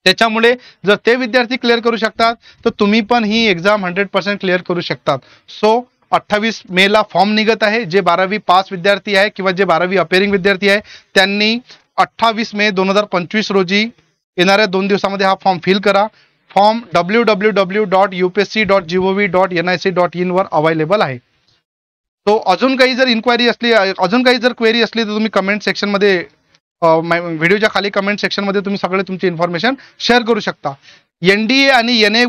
त्याच्यामुळे जर ते विद्यार्थी क्लिअर करू शकतात तर तुम्ही पण ही एक्झाम 100% क्लिअर करू शकतात. सो 28 मेला फॉर्म निघत आहे. जे 12वी पास विद्यार्थी आहे किंवा जे 12वी अपेरिंग विद्यार्थी आहे त्यांनी 28 मे 2025 रोजी येणाऱ्या 2 दिवसामध्ये हा फॉर्म फिल करा. फॉर्म www.upsc.gov.nic.in वर अवेलेबल आहे. तो अजून काही जर इन्क्वायरी असली, अजून काही जर क्वेरी असली तर तुम्ही कमेंट सेक्शनमध्ये, व्हिडिओच्या खाली कमेंट सेक्शनमध्ये तुम्ही सगळे तुमची इन्फॉर्मेशन शेअर करू शकता. NDA आणि NA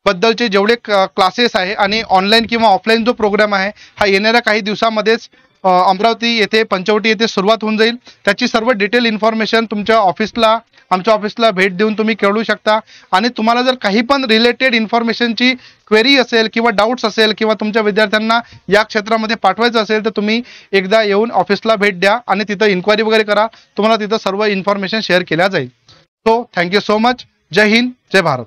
बद्दलचे जेवढे क्लासेस आहे आणि ऑनलाईन किंवा ऑफलाईन जो प्रोग्राम आहे हा येणाऱ्या काही दिवसामध्येच अमरावती येथे, पंचवटी येथे सुरुवात होऊन जाईल. त्याची सर्व डिटेल इन्फॉर्मेशन तुमच्या ऑफिसला, आमच्या ऑफिसला भेट देऊन तुम्ही कळवू शकता. आणि तुम्हाला जर काही पण रिलेटेड इन्फॉर्मेशनची क्वेरी असेल किंवा डाऊट्स असेल किंवा तुमच्या विद्यार्थ्यांना या क्षेत्रामध्ये पाठवायचं असेल तर तुम्ही एकदा येऊन ऑफिसला भेट द्या आणि तिथं इन्क्वायरी वगैरे करा. तुम्हाला तिथं सर्व इन्फॉर्मेशन शेअर केल्या जाईल. So thank you so much. जय हिंद, जय भारत.